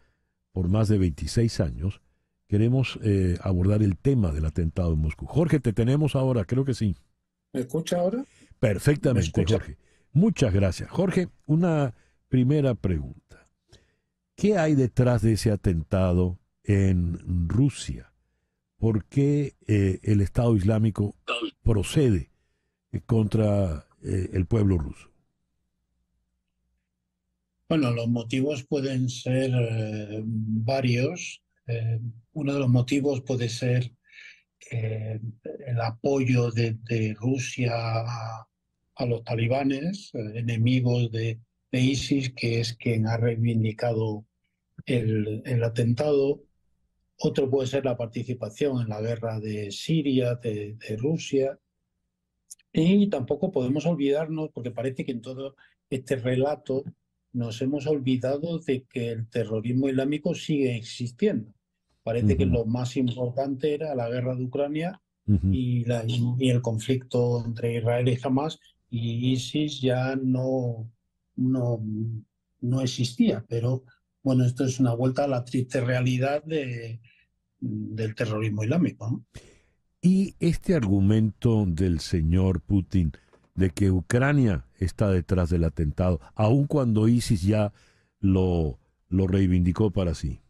por más de 26 años, queremos abordar el tema del atentado en Moscú. Jorge, te tenemos ahora, creo que sí. ¿Me escucha ahora? Perfectamente, Jorge. Muchas gracias. Jorge, una primera pregunta. ¿Qué hay detrás de ese atentado en Rusia? ¿Por qué el Estado Islámico procede contra el pueblo ruso? Bueno, los motivos pueden ser varios. Uno de los motivos puede ser el apoyo de Rusia a los talibanes, enemigos de ISIS, que es quien ha reivindicado el atentado. Otro puede ser la participación en la guerra de Siria, de Rusia. Y tampoco podemos olvidarnos, porque parece que en todo este relato nos hemos olvidado de que el terrorismo islámico sigue existiendo. Parece que lo más importante era la guerra de Ucrania y el conflicto entre Israel y Hamas, y ISIS ya no existía. Pero bueno, esto es una vuelta a la triste realidad del terrorismo islámico, ¿no? Y este argumento del señor Putin de que Ucrania está detrás del atentado, aun cuando ISIS ya lo reivindicó para sí.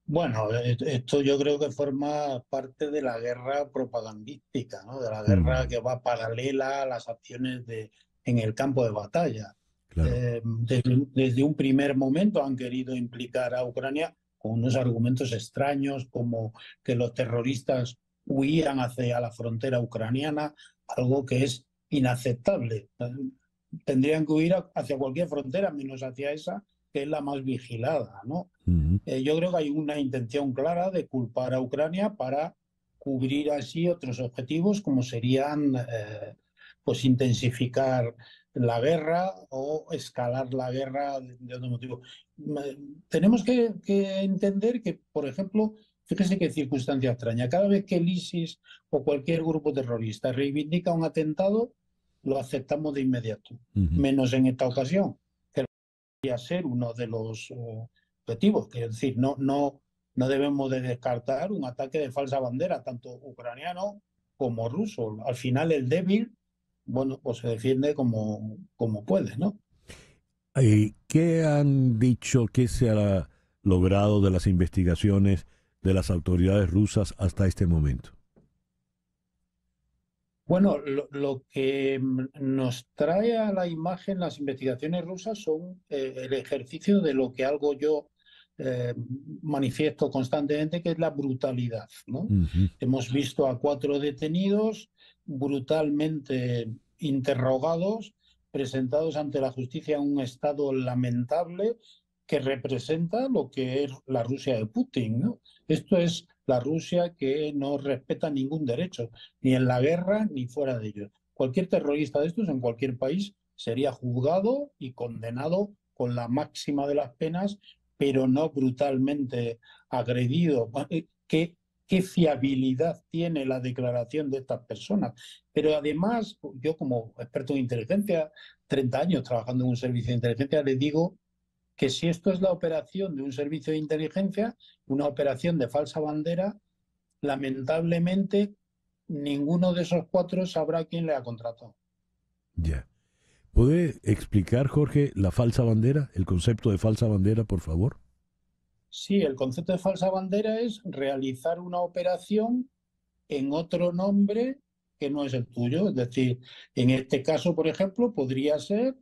Bueno, esto yo creo que forma parte de la guerra propagandística, ¿no? De la guerra que va paralela a las acciones en el campo de batalla. Claro. Desde un primer momento han querido implicar a Ucrania con unos argumentos extraños, como que los terroristas huían hacia la frontera ucraniana, algo que es inaceptable. Tendrían que huir hacia cualquier frontera, menos hacia esa, que es la más vigilada, ¿no? Yo creo que hay una intención clara de culpar a Ucrania para cubrir así otros objetivos, como serían pues intensificar la guerra o escalar la guerra de otro motivo. Tenemos que entender que, por ejemplo, fíjese qué circunstancia extraña. Cada vez que el ISIS o cualquier grupo terrorista reivindica un atentado, lo aceptamos de inmediato, menos en esta ocasión, que podría ser uno de los objetivos. Es decir, no debemos de descartar un ataque de falsa bandera, tanto ucraniano como ruso. Al final, el débil bueno, pues se defiende como puede, ¿no? ¿Qué han dicho, qué se ha logrado de las investigaciones de las autoridades rusas hasta este momento? Bueno, lo que nos trae a la imagen las investigaciones rusas son el ejercicio de lo que algo yo manifiesto constantemente, que es la brutalidad, ¿no? Hemos visto a 4 detenidos brutalmente interrogados, presentados ante la justicia en un estado lamentable que representa lo que es la Rusia de Putin, ¿no? Esto es la Rusia que no respeta ningún derecho, ni en la guerra ni fuera de ello. Cualquier terrorista de estos en cualquier país sería juzgado y condenado con la máxima de las penas, pero no brutalmente agredido. ¿Qué fiabilidad tiene la declaración de estas personas? Pero además, yo como experto en inteligencia, 30 años trabajando en un servicio de inteligencia, les digo que si esto es la operación de un servicio de inteligencia, una operación de falsa bandera, lamentablemente ninguno de esos 4 sabrá quién le ha contratado. Ya. ¿Puede explicar, Jorge, la falsa bandera, el concepto de falsa bandera, por favor? Sí, el concepto de falsa bandera es realizar una operación en otro nombre que no es el tuyo. Es decir, en este caso, por ejemplo, podría ser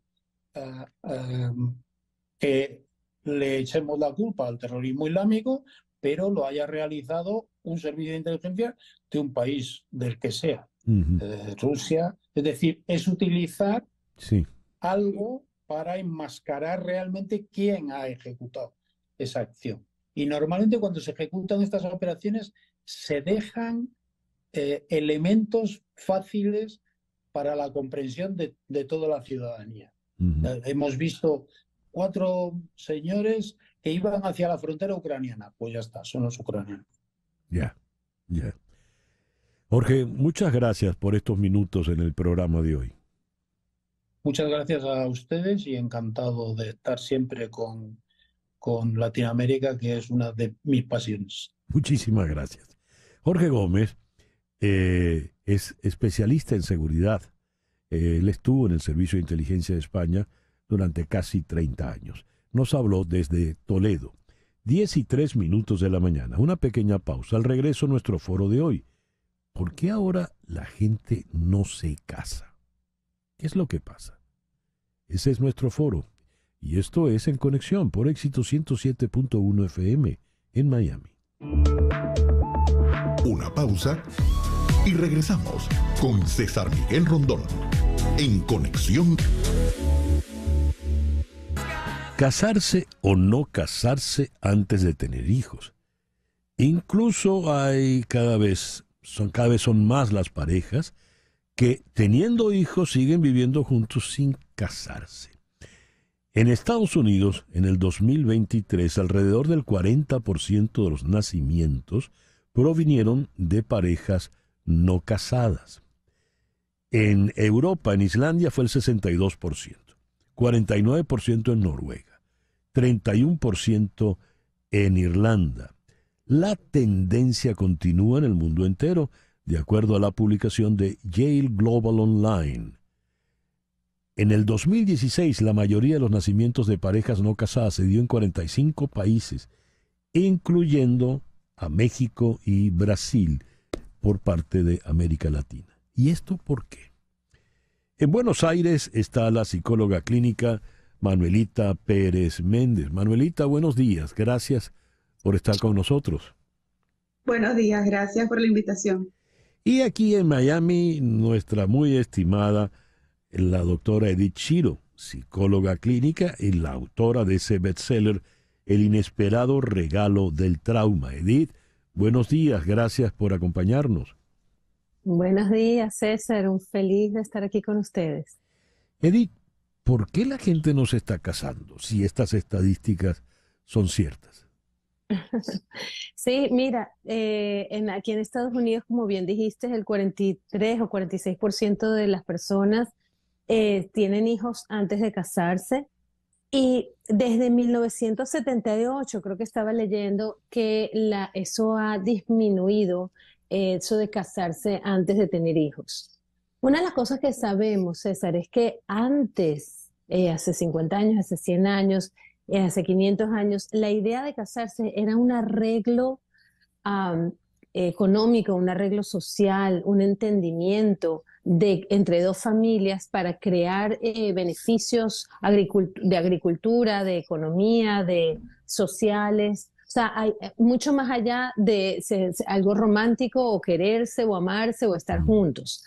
que le echemos la culpa al terrorismo islámico, pero lo haya realizado un servicio de inteligencia de un país del que sea, Rusia. Es decir, es utilizar algo para enmascarar realmente quién ha ejecutado esa acción. Y normalmente cuando se ejecutan estas operaciones se dejan elementos fáciles para la comprensión de toda la ciudadanía. Hemos visto 4 señores que iban hacia la frontera ucraniana. Pues ya está, son los ucranianos. Ya. Jorge, muchas gracias por estos minutos en el programa de hoy. Muchas gracias a ustedes y encantado de estar siempre con Latinoamérica, que es una de mis pasiones. Muchísimas gracias. Jorge Gómez es especialista en seguridad. Él estuvo en el Servicio de Inteligencia de España durante casi 30 años. Nos habló desde Toledo. 10:03 de la mañana. Una pequeña pausa. Al regreso, nuestro foro de hoy. ¿Por qué ahora la gente no se casa? ¿Qué es lo que pasa? Ese es nuestro foro. Y esto es En Conexión por Éxito 107.1 FM en Miami. Una pausa y regresamos con César Miguel Rondón. En Conexión. Casarse o no casarse antes de tener hijos. Incluso cada vez son más las parejas que teniendo hijos siguen viviendo juntos sin casarse. En Estados Unidos, en el 2023, alrededor del 40% de los nacimientos provinieron de parejas no casadas. En Europa, en Islandia, fue el 62%, 49% en Noruega, 31% en Irlanda. La tendencia continúa en el mundo entero, de acuerdo a la publicación de Yale Global Online. En el 2016, la mayoría de los nacimientos de parejas no casadas se dio en 45 países, incluyendo a México y Brasil, por parte de América Latina. ¿Y esto por qué? En Buenos Aires está la psicóloga clínica Manuelita Pérez Méndez. Manuelita, buenos días. Gracias por estar con nosotros. Buenos días, gracias por la invitación. Y aquí en Miami, nuestra muy estimada la doctora Edith Shiro, psicóloga clínica y la autora de ese bestseller, El inesperado regalo del trauma. Edith, buenos días, gracias por acompañarnos. Buenos días, César, un feliz de estar aquí con ustedes. Edith, ¿por qué la gente no se está casando si estas estadísticas son ciertas? Sí, mira, aquí en Estados Unidos, como bien dijiste, el 43 o 46% de las personas tienen hijos antes de casarse, y desde 1978 creo que estaba leyendo que eso ha disminuido, eso de casarse antes de tener hijos. Una de las cosas que sabemos, César, es que antes, hace 50 años, hace 100 años, hace 500 años, la idea de casarse era un arreglo económico, un arreglo social, un entendimiento entre dos familias para crear beneficios de agricultura, de economía, de sociales. O sea, hay mucho más allá de algo romántico o quererse o amarse o estar juntos.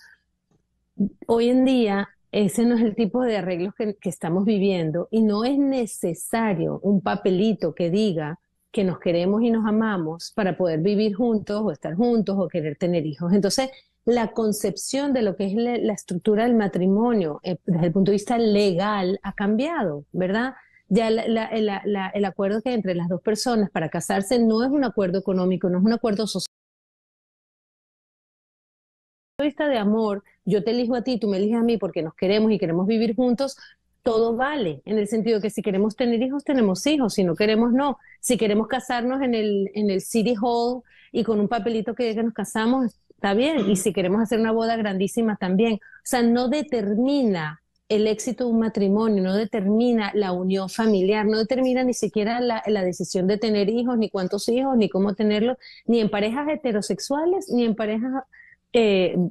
Hoy en día ese no es el tipo de arreglos que estamos viviendo y no es necesario un papelito que diga que nos queremos y nos amamos para poder vivir juntos o estar juntos o querer tener hijos. Entonces, la concepción de lo que es la estructura del matrimonio desde el punto de vista legal ha cambiado, ¿verdad? Ya el acuerdo que hay entre las dos personas para casarse no es un acuerdo económico, no es un acuerdo social. Desde el punto de vista de amor, yo te elijo a ti, tú me eliges a mí porque nos queremos y queremos vivir juntos, todo vale, en el sentido que si queremos tener hijos, tenemos hijos, si no queremos, no. Si queremos casarnos en el City Hall y con un papelito que diga que nos casamos, está bien, y si queremos hacer una boda grandísima también. O sea, no determina el éxito de un matrimonio, no determina la unión familiar, no determina ni siquiera la decisión de tener hijos, ni cuántos hijos, ni cómo tenerlos, ni en parejas heterosexuales, ni en parejas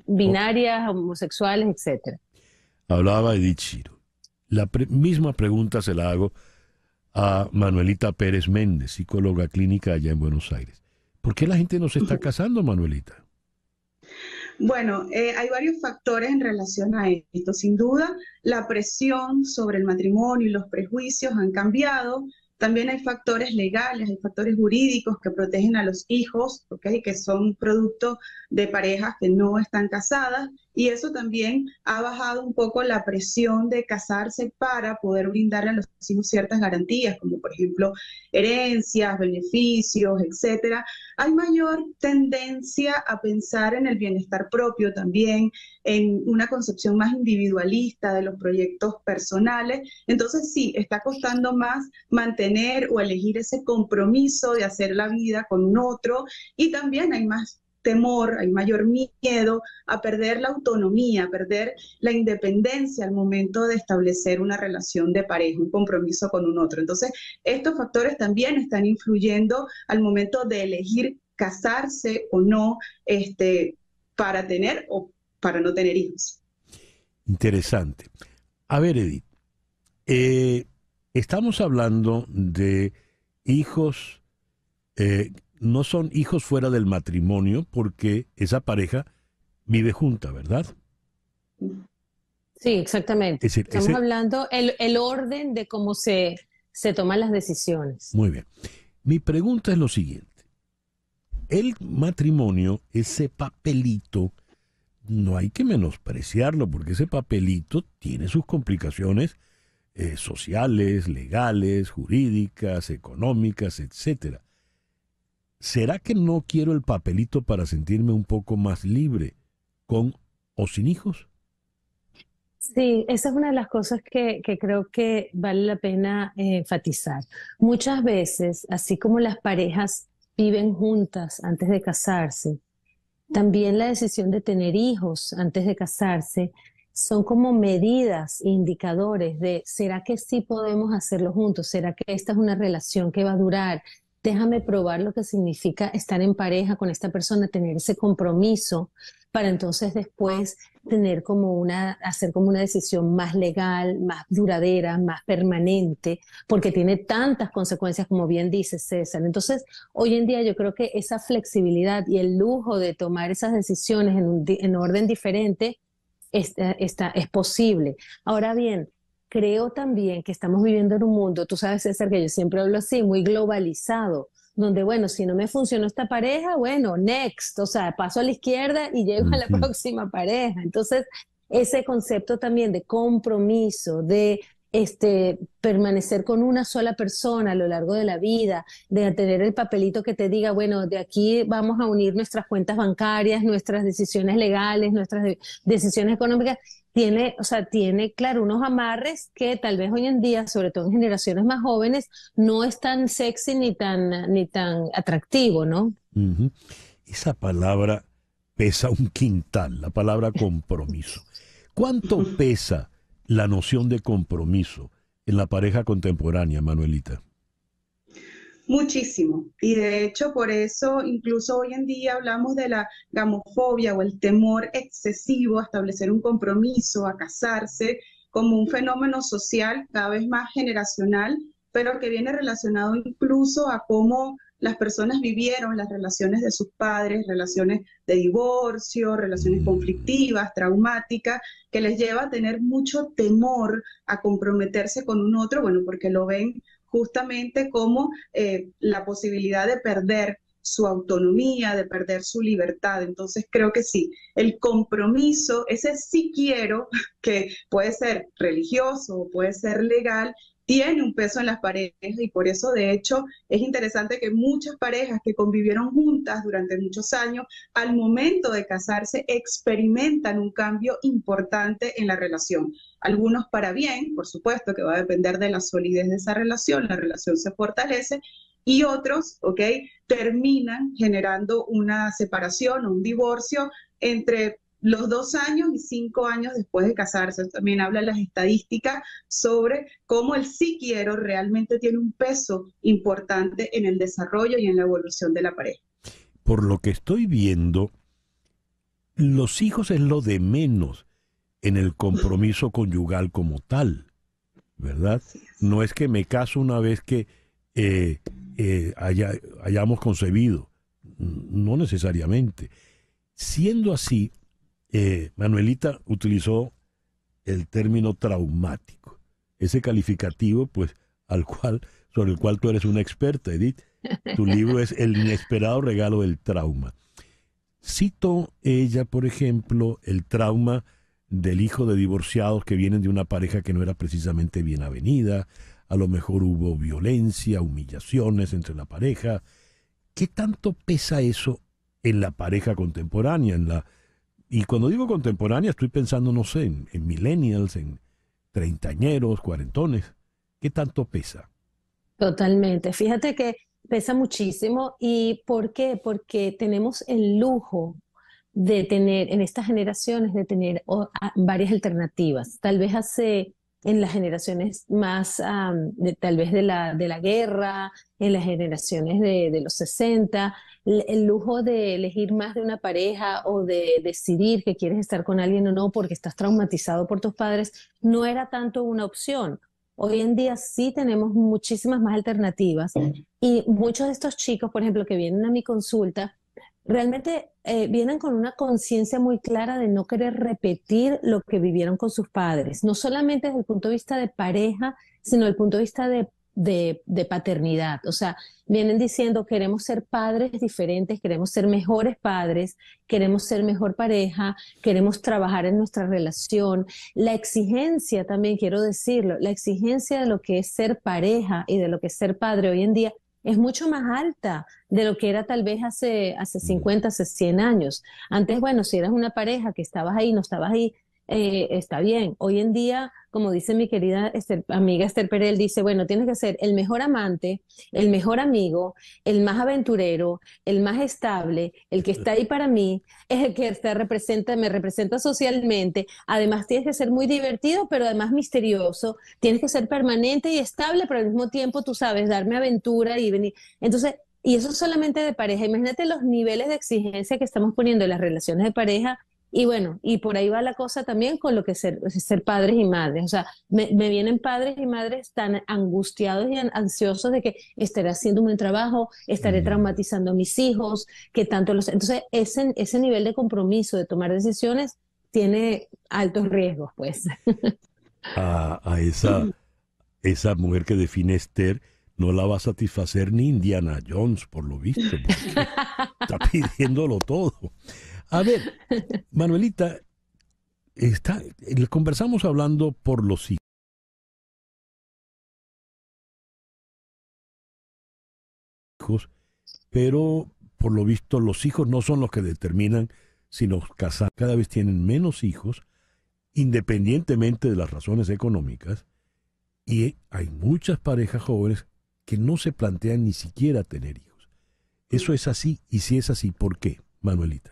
binarias, homosexuales, etcétera. Hablaba Edith Shiro. La misma pregunta se la hago a Manuelita Pérez Méndez, psicóloga clínica allá en Buenos Aires. ¿Por qué la gente no se está casando, Manuelita? Bueno, hay varios factores en relación a esto. Sin duda, la presión sobre el matrimonio y los prejuicios han cambiado. También hay factores legales, hay factores jurídicos que protegen a los hijos, ¿okay? Que son producto de parejas que no están casadas, y eso también ha bajado un poco la presión de casarse para poder brindarle a los hijos ciertas garantías, como por ejemplo herencias, beneficios, etcétera. Hay mayor tendencia a pensar en el bienestar propio también, en una concepción más individualista de los proyectos personales. Entonces sí, está costando más mantener o elegir ese compromiso de hacer la vida con otro, y también hay más temor, hay mayor miedo a perder la autonomía, a perder la independencia al momento de establecer una relación de pareja, un compromiso con un otro. Entonces, estos factores también están influyendo al momento de elegir casarse o no, para tener o para no tener hijos. Interesante. A ver, Edith, estamos hablando de hijos, no son hijos fuera del matrimonio porque esa pareja vive junta, ¿verdad? Sí, exactamente. Es decir, estamos hablando el orden de cómo se toman las decisiones. Muy bien. Mi pregunta es lo siguiente. El matrimonio, ese papelito, no hay que menospreciarlo porque ese papelito tiene sus complicaciones sociales, legales, jurídicas, económicas, etcétera. ¿Será que no quiero el papelito para sentirme un poco más libre, con o sin hijos? Sí, esa es una de las cosas que creo que vale la pena enfatizar. Muchas veces, así como las parejas viven juntas antes de casarse, también la decisión de tener hijos antes de casarse son como medidas, indicadores de ¿será que sí podemos hacerlo juntos? ¿Será que esta es una relación que va a durar? Déjame probar lo que significa estar en pareja con esta persona, tener ese compromiso para entonces después tener hacer como una decisión más legal, más duradera, más permanente, porque tiene tantas consecuencias, como bien dice César. Entonces, hoy en día yo creo que esa flexibilidad y el lujo de tomar esas decisiones en orden diferente es posible. Ahora bien, creo también que estamos viviendo en un mundo, tú sabes, César, que yo siempre hablo así, muy globalizado, donde, bueno, si no me funcionó esta pareja, bueno, next, o sea, paso a la izquierda y llego a la próxima pareja. Entonces, ese concepto también de compromiso, de permanecer con una sola persona a lo largo de la vida, de tener el papelito que te diga, bueno, de aquí vamos a unir nuestras cuentas bancarias, nuestras decisiones legales, nuestras decisiones económicas, tiene, claro, unos amarres que tal vez hoy en día, sobre todo en generaciones más jóvenes, no es tan sexy ni tan atractivo, ¿no? Esa palabra pesa un quintal, la palabra compromiso. ¿Cuánto pesa la noción de compromiso en la pareja contemporánea, Manuelita? Muchísimo. Y de hecho, por eso, incluso hoy en día hablamos de la gamofobia o el temor excesivo a establecer un compromiso, a casarse, como un fenómeno social cada vez más generacional, pero que viene relacionado incluso a cómo las personas vivieron las relaciones de sus padres, relaciones de divorcio, relaciones conflictivas, traumáticas, que les lleva a tener mucho temor a comprometerse con un otro, bueno, porque lo ven justamente como la posibilidad de perder su autonomía, de perder su libertad. Entonces creo que sí, el compromiso, ese sí quiero, que puede ser religioso o puede ser legal, tiene un peso en las parejas y por eso de hecho es interesante que muchas parejas que convivieron juntas durante muchos años, al momento de casarse experimentan un cambio importante en la relación. Algunos para bien, por supuesto que va a depender de la solidez de esa relación, la relación se fortalece, y otros, ¿ok?, terminan generando una separación o un divorcio entre los 2 años y 5 años después de casarse. También hablan las estadísticas sobre cómo el sí quiero realmente tiene un peso importante en el desarrollo y en la evolución de la pareja. Por lo que estoy viendo, los hijos es lo de menos en el compromiso conyugal como tal, ¿verdad? No es que me caso una vez que hayamos concebido, no necesariamente. Siendo así, Manuelita utilizó el término traumático, ese calificativo pues sobre el cual tú eres una experta, Edith. Tu libro es El inesperado regalo del trauma. Cito ella, por ejemplo, el trauma del hijo de divorciados que vienen de una pareja que no era precisamente bien avenida, a lo mejor hubo violencia, humillaciones entre la pareja. ¿Qué tanto pesa eso en la pareja contemporánea, y cuando digo contemporánea estoy pensando, no sé, en millennials, en treintañeros, cuarentones? ¿Qué tanto pesa? Totalmente. Fíjate que pesa muchísimo. ¿Y por qué? Porque tenemos el lujo de tener, en estas generaciones, de tener varias alternativas. Tal vez en las generaciones más, tal vez de la guerra, en las generaciones de los 60, el lujo de elegir más de una pareja o de decidir que quieres estar con alguien o no porque estás traumatizado por tus padres, no era tanto una opción. Hoy en día sí tenemos muchísimas más alternativas y muchos de estos chicos, por ejemplo, que vienen a mi consulta, realmente vienen con una conciencia muy clara de no querer repetir lo que vivieron con sus padres, no solamente desde el punto de vista de pareja, sino desde el punto de vista de paternidad. O sea, vienen diciendo queremos ser padres diferentes, queremos ser mejores padres, queremos ser mejor pareja, queremos trabajar en nuestra relación. La exigencia también, quiero decirlo, la exigencia de lo que es ser pareja y de lo que es ser padre hoy en día es mucho más alta de lo que era tal vez hace 50, hace 100 años. Antes, bueno, si eras una pareja que estabas ahí, no estabas ahí, está bien. Hoy en día, como dice mi querida amiga Esther Perel, dice, bueno, tienes que ser el mejor amante, el mejor amigo, el más aventurero, el más estable, el que está ahí para mí, es el que me representa socialmente. Además, tienes que ser muy divertido, pero además misterioso. Tienes que ser permanente y estable, pero al mismo tiempo, tú sabes, darme aventura y venir. Entonces, y eso solamente de pareja. Imagínate los niveles de exigencia que estamos poniendo en las relaciones de pareja. Y bueno, y por ahí va la cosa también con lo que es ser padres y madres. O sea, me vienen padres y madres tan angustiados y ansiosos de que estaré haciendo un buen trabajo, estaré traumatizando a mis hijos, que tanto los... Entonces, ese nivel de compromiso, de tomar decisiones, tiene altos riesgos, pues. A esa mujer que define Esther no la va a satisfacer ni Indiana Jones, por lo visto, porque está pidiéndolo todo. A ver, Manuelita, conversamos hablando por los hijos, pero por lo visto los hijos no son los que determinan si nos casamos. Cada vez tienen menos hijos, independientemente de las razones económicas, y hay muchas parejas jóvenes que no se plantean ni siquiera tener hijos. ¿Eso es así? Y si es así, ¿por qué, Manuelita?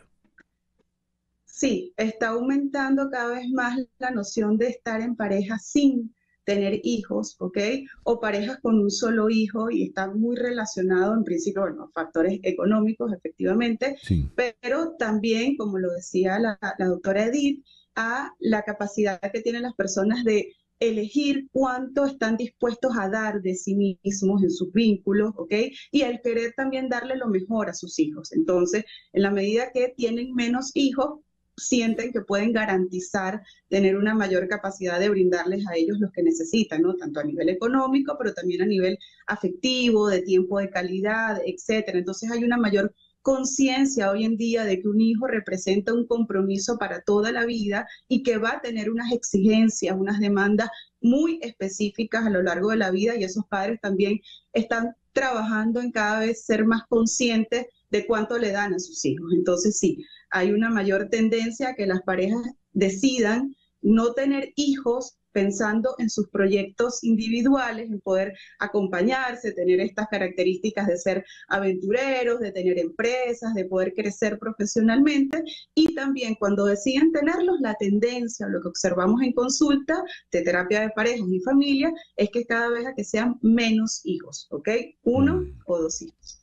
Sí, está aumentando cada vez más la noción de estar en pareja sin tener hijos, ¿ok? O parejas con un solo hijo y está muy relacionado en principio, bueno, factores económicos, efectivamente, Sí. pero también, como lo decía la doctora Edith, a la capacidad que tienen las personas de elegir cuánto están dispuestos a dar de sí mismos en sus vínculos, ¿ok? Y el querer también darle lo mejor a sus hijos. Entonces, en la medida que tienen menos hijos, sienten que pueden garantizar tener una mayor capacidad de brindarles a ellos los que necesitan, ¿no? Tanto a nivel económico, pero también a nivel afectivo, de tiempo de calidad, etcétera. Entonces hay una mayor conciencia hoy en día de que un hijo representa un compromiso para toda la vida y que va a tener unas exigencias, unas demandas muy específicas a lo largo de la vida, y esos padres también están trabajando en cada vez ser más conscientes de cuánto le dan a sus hijos. Entonces sí, hay una mayor tendencia a que las parejas decidan no tener hijos pensando en sus proyectos individuales, en poder acompañarse, tener estas características de ser aventureros, de tener empresas, de poder crecer profesionalmente, y también cuando deciden tenerlos, la tendencia, lo que observamos en consulta de terapia de parejas y familia, es que cada vez a que sean menos hijos, ¿ok? 1 o 2 hijos.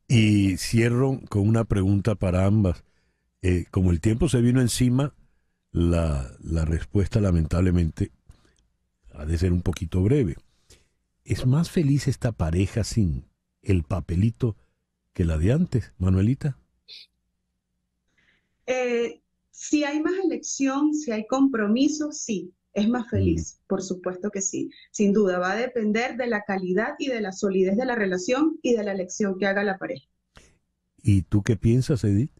Y cierro con una pregunta para ambas. Como el tiempo se vino encima, la respuesta lamentablemente ha de ser un poquito breve. ¿Es más feliz esta pareja sin el papelito que la de antes, Manuelita? Si hay más elección, si hay compromiso, sí, es más feliz, por supuesto que sí. Sin duda, va a depender de la calidad y de la solidez de la relación y de la elección que haga la pareja. ¿Y tú qué piensas, Edith?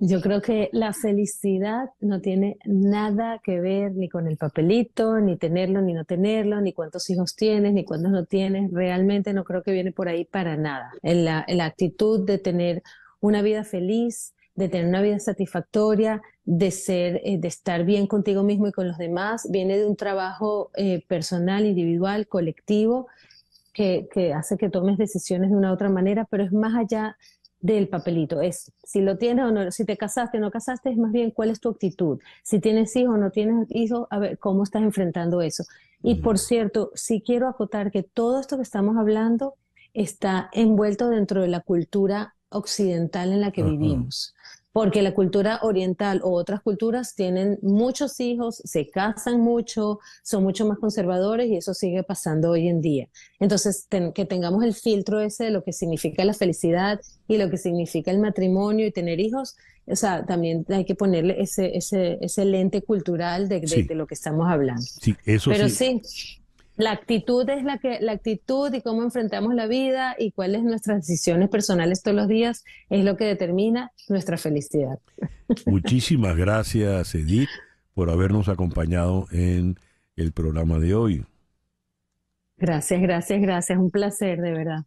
Yo creo que la felicidad no tiene nada que ver ni con el papelito, ni tenerlo, ni no tenerlo, ni cuántos hijos tienes, ni cuántos no tienes. Realmente no creo que viene por ahí para nada. En la actitud de tener una vida feliz, de tener una vida satisfactoria, de estar bien contigo mismo y con los demás, viene de un trabajo personal, individual, colectivo, que hace que tomes decisiones de una u otra manera, pero es más allá del papelito. Es si lo tienes o no, si te casaste o no casaste, es más bien cuál es tu actitud. Si tienes hijos o no tienes hijos, a ver cómo estás enfrentando eso. Y por cierto, sí quiero acotar que todo esto que estamos hablando está envuelto dentro de la cultura occidental en la que vivimos. Porque la cultura oriental o otras culturas tienen muchos hijos, se casan mucho, son mucho más conservadores, y eso sigue pasando hoy en día. Entonces, que tengamos el filtro ese de lo que significa la felicidad y lo que significa el matrimonio y tener hijos, o sea, también hay que ponerle ese lente cultural de lo que estamos hablando. Sí, eso Pero sí. La actitud es la actitud, y cómo enfrentamos la vida y cuáles nuestras decisiones personales todos los días es lo que determina nuestra felicidad. Muchísimas gracias, Edith, por habernos acompañado en el programa de hoy. Gracias. Un placer, de verdad.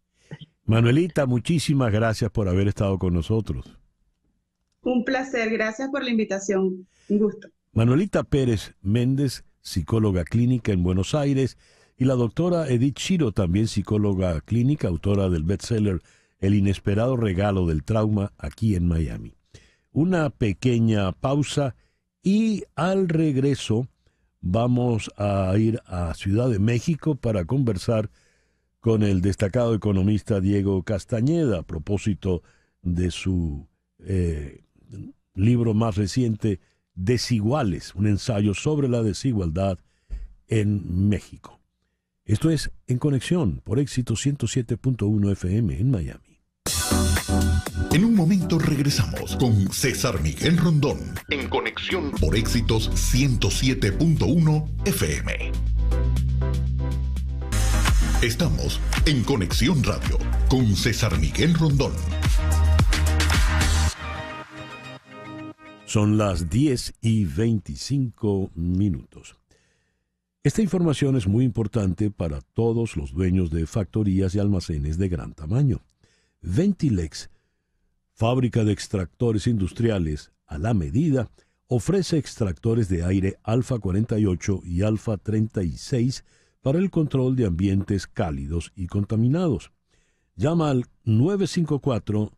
Manuelita, muchísimas gracias por haber estado con nosotros. Un placer, gracias por la invitación. Un gusto. Manuelita Pérez Méndez, psicóloga clínica en Buenos Aires, y la doctora Edith Shiro, también psicóloga clínica, autora del bestseller El inesperado regalo del trauma, aquí en Miami. Una pequeña pausa y al regreso vamos a ir a Ciudad de México para conversar con el destacado economista Diego Castañeda a propósito de su libro más reciente, Desiguales, un ensayo sobre la desigualdad en México. Esto es En Conexión por Éxito 107.1 FM en Miami. En un momento regresamos con César Miguel Rondón en Conexión por Éxitos 107.1 FM. Estamos en Conexión Radio con César Miguel Rondón. Son las 10:25. Esta información es muy importante para todos los dueños de factorías y almacenes de gran tamaño. Ventilex, fábrica de extractores industriales a la medida, ofrece extractores de aire Alfa 48 y Alfa 36 para el control de ambientes cálidos y contaminados. Llama al 954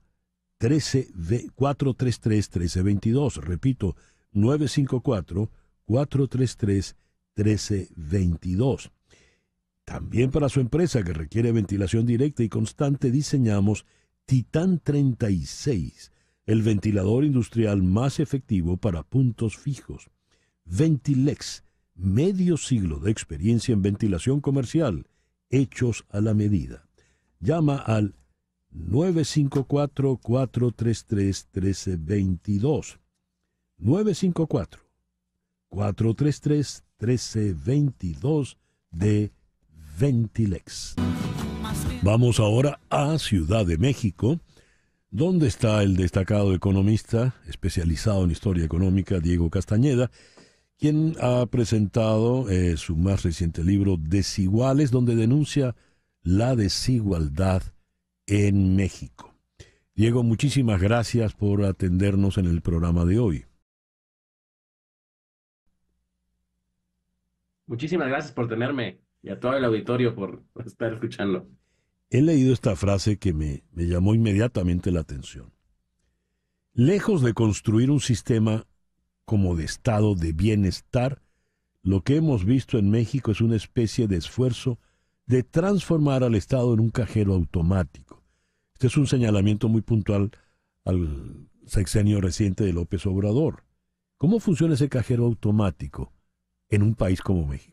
433-1322. Repito, 954-433-1322. También para su empresa que requiere ventilación directa y constante, diseñamos Titan 36, el ventilador industrial más efectivo para puntos fijos. Ventilex, medio siglo de experiencia en ventilación comercial, hechos a la medida. Llama al 954-433-1322. 954-433-1322 de Ventilex. Vamos ahora a Ciudad de México, donde está el destacado economista especializado en historia económica, Diego Castañeda, quien ha presentado su más reciente libro, Desiguales, donde denuncia la desigualdad en México. Diego, muchísimas gracias por atendernos en el programa de hoy. Muchísimas gracias por tenerme y a todo el auditorio por estar escuchando. He leído esta frase que me llamó inmediatamente la atención. Lejos de construir un sistema como de estado de bienestar, lo que hemos visto en México es una especie de esfuerzo de transformar al Estado en un cajero automático. Este es un señalamiento muy puntual al sexenio reciente de López Obrador. ¿Cómo funciona ese cajero automático en un país como México?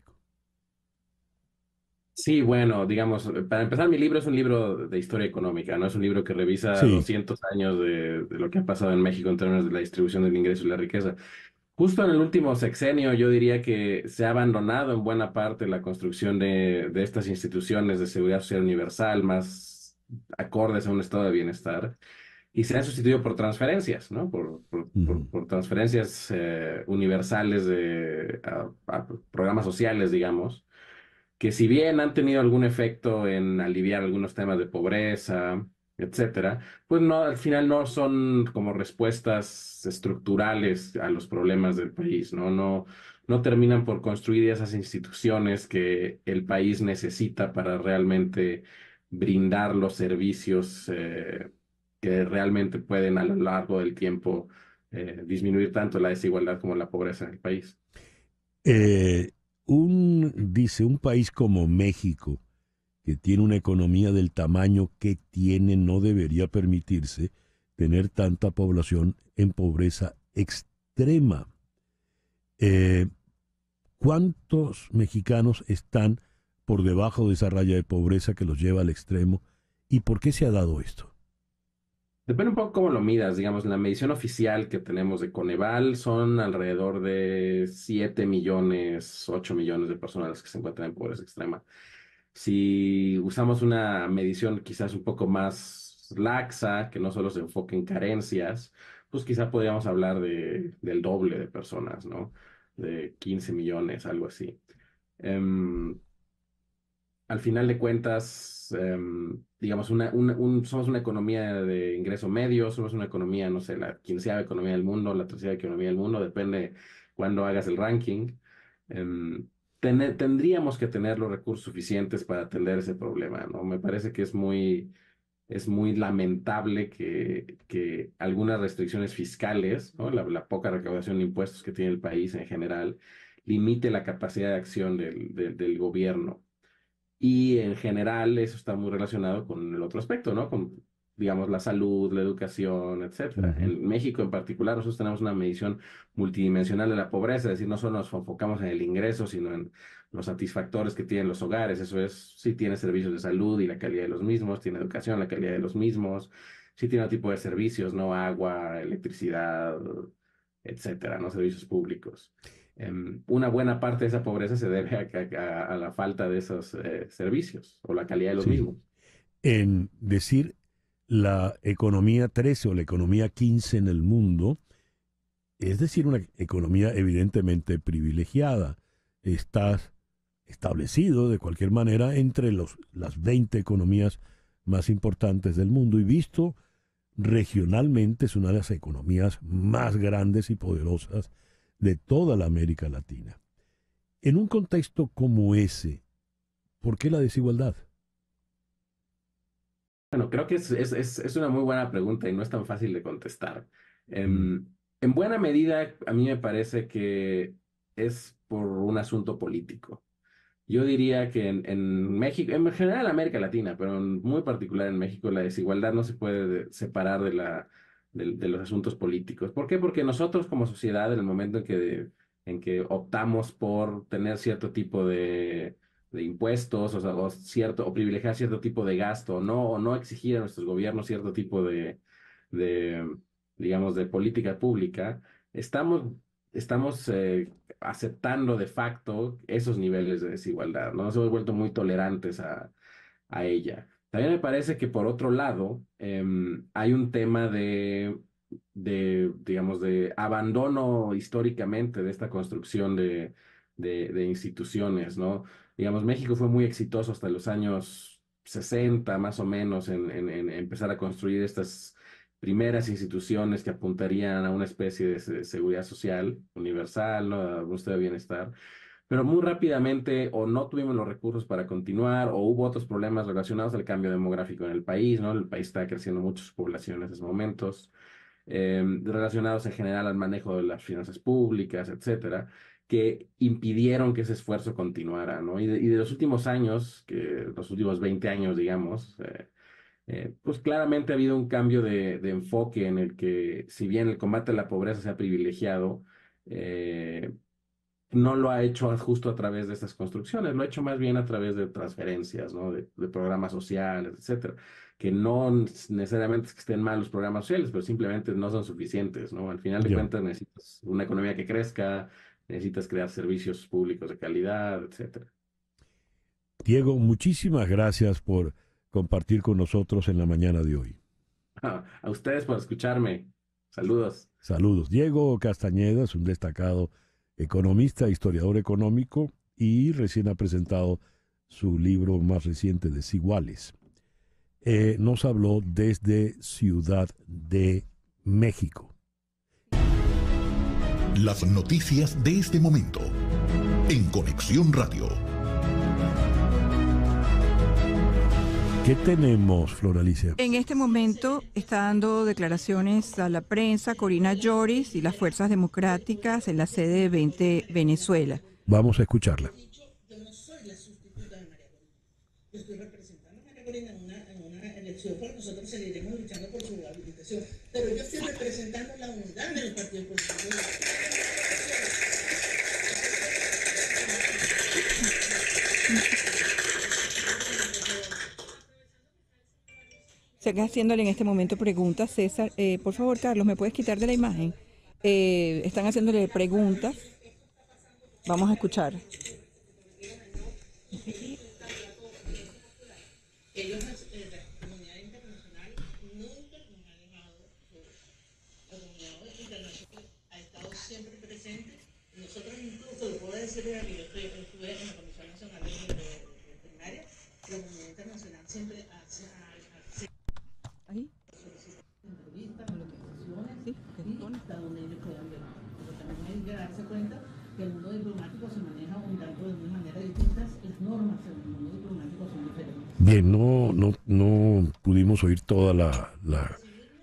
Sí, bueno, digamos, para empezar, mi libro es un libro de historia económica, ¿no? Es un libro que revisa 200 años de lo que ha pasado en México en términos de la distribución del ingreso y la riqueza. Justo en el último sexenio, yo diría que se ha abandonado en buena parte la construcción de estas instituciones de seguridad social universal más acordes a un estado de bienestar y se han sustituido por transferencias, ¿no? Por transferencias universales a programas sociales, digamos, que si bien han tenido algún efecto en aliviar algunos temas de pobreza, etcétera, pues no, al final no son como respuestas estructurales a los problemas del país, ¿no? No terminan por construir esas instituciones que el país necesita para realmente brindar los servicios que realmente pueden a lo largo del tiempo disminuir tanto la desigualdad como la pobreza en el país. Dice, un país como México, que tiene una economía del tamaño que tiene, no debería permitirse tener tanta población en pobreza extrema. ¿Cuántos mexicanos están por debajo de esa raya de pobreza que los lleva al extremo? ¿Y por qué se ha dado esto? Depende un poco cómo lo midas, digamos, la medición oficial que tenemos de Coneval son alrededor de 7 millones, 8 millones de personas que se encuentran en pobreza extrema. Si usamos una medición quizás un poco más laxa, que no solo se enfoque en carencias, pues quizá podríamos hablar del doble de personas, ¿no? De 15 millones, algo así. Al final de cuentas, digamos, somos una economía de ingreso medio, somos una economía, no sé, la 15ª economía del mundo, la 13ª economía del mundo, depende cuándo hagas el ranking. Tendríamos que tener los recursos suficientes para atender ese problema, ¿no? Me parece que es muy lamentable que algunas restricciones fiscales, ¿no? La poca recaudación de impuestos que tiene el país en general, limite la capacidad de acción del gobierno. Y en general eso está muy relacionado con el otro aspecto, ¿no? Con, digamos, la salud, la educación, etcétera. En México en particular nosotros tenemos una medición multidimensional de la pobreza, es decir, no solo nos enfocamos en el ingreso, sino en los satisfactores que tienen los hogares. Eso es, si tiene servicios de salud y la calidad de los mismos, tiene educación, la calidad de los mismos, si tiene otro tipo de servicios, ¿no? Agua, electricidad, etcétera, ¿no? Servicios públicos. Una buena parte de esa pobreza se debe a la falta de esos servicios o la calidad de los mismos. En decir la economía 13 o la economía 15 en el mundo, es decir, una economía evidentemente privilegiada. Está establecido de cualquier manera entre las 20 economías más importantes del mundo y visto regionalmente es una de las economías más grandes y poderosas de toda la América Latina. En un contexto como ese, ¿por qué la desigualdad? Bueno, creo que es una muy buena pregunta y no es tan fácil de contestar. En buena medida, a mí me parece que es por un asunto político. Yo diría que en México, en general en América Latina, pero muy particular en México, la desigualdad no se puede separar de los asuntos políticos. ¿Por qué? Porque nosotros como sociedad, en el momento en que optamos por tener cierto tipo de impuestos, o sea, o privilegiar cierto tipo de gasto, o no exigir a nuestros gobiernos cierto tipo de digamos, de política pública, estamos aceptando de facto esos niveles de desigualdad, ¿no? Nos hemos vuelto muy tolerantes a ella. También me parece que por otro lado hay un tema digamos, de abandono históricamente de esta construcción de instituciones, ¿no? Digamos, México fue muy exitoso hasta los años 60, más o menos, en empezar a construir estas primeras instituciones que apuntarían a una especie de seguridad social universal, ¿no? A un estado de bienestar. Pero muy rápidamente o no tuvimos los recursos para continuar o hubo otros problemas relacionados al cambio demográfico en el país, ¿no? El país está creciendo mucho su población en esos momentos, relacionados en general al manejo de las finanzas públicas, etcétera, que impidieron que ese esfuerzo continuara, ¿no? Y de los últimos años, los últimos 20 años, digamos, pues claramente ha habido un cambio de enfoque en el que, si bien el combate a la pobreza se ha privilegiado, no lo ha hecho justo a través de estas construcciones, lo ha hecho más bien a través de transferencias, ¿no? De programas sociales, etcétera, que no necesariamente es que estén mal los programas sociales, pero simplemente no son suficientes, ¿no? Al final de cuentas necesitas una economía que crezca, necesitas crear servicios públicos de calidad, etcétera. Diego, muchísimas gracias por compartir con nosotros en la mañana de hoy. A ustedes por escucharme. Saludos. Saludos. Diego Castañeda es un destacado economista, historiador económico, y recién ha presentado su libro más reciente, Desiguales. Nos habló desde Ciudad de México. Las noticias de este momento en Conexión Radio. ¿Qué tenemos, Floralicia? En este momento está dando declaraciones a la prensa Corina Lloris y las fuerzas democráticas en la sede de Venezuela. Vamos a escucharla. Yo no soy la sustituta de María Corina. Yo estoy representando a María Corina en una elección, pero nosotros seguiremos luchando por su habilitación. Pero yo estoy representando la unidad del partido político. Se está haciéndole en este momento preguntas, César. Por favor, Carlos, ¿me puedes quitar de la imagen? Están haciéndole preguntas. Vamos a escuchar. Ellos, la comunidad internacional, nunca nos ha dejado. La comunidad internacional ha estado siempre presente. Nosotros incluso, lo puedo decir, que yo estuve en la Comisión Nacional de Primaria, la comunidad internacional siempre ha ahí entrevistas, localizaciones, sí, y hasta donde ellos puedan ver. Pero también hay que darse cuenta que el mundo diplomático se maneja un tanto de una manera distinta, las normas en el mundo diplomático son diferentes. Bien, no pudimos oír toda la...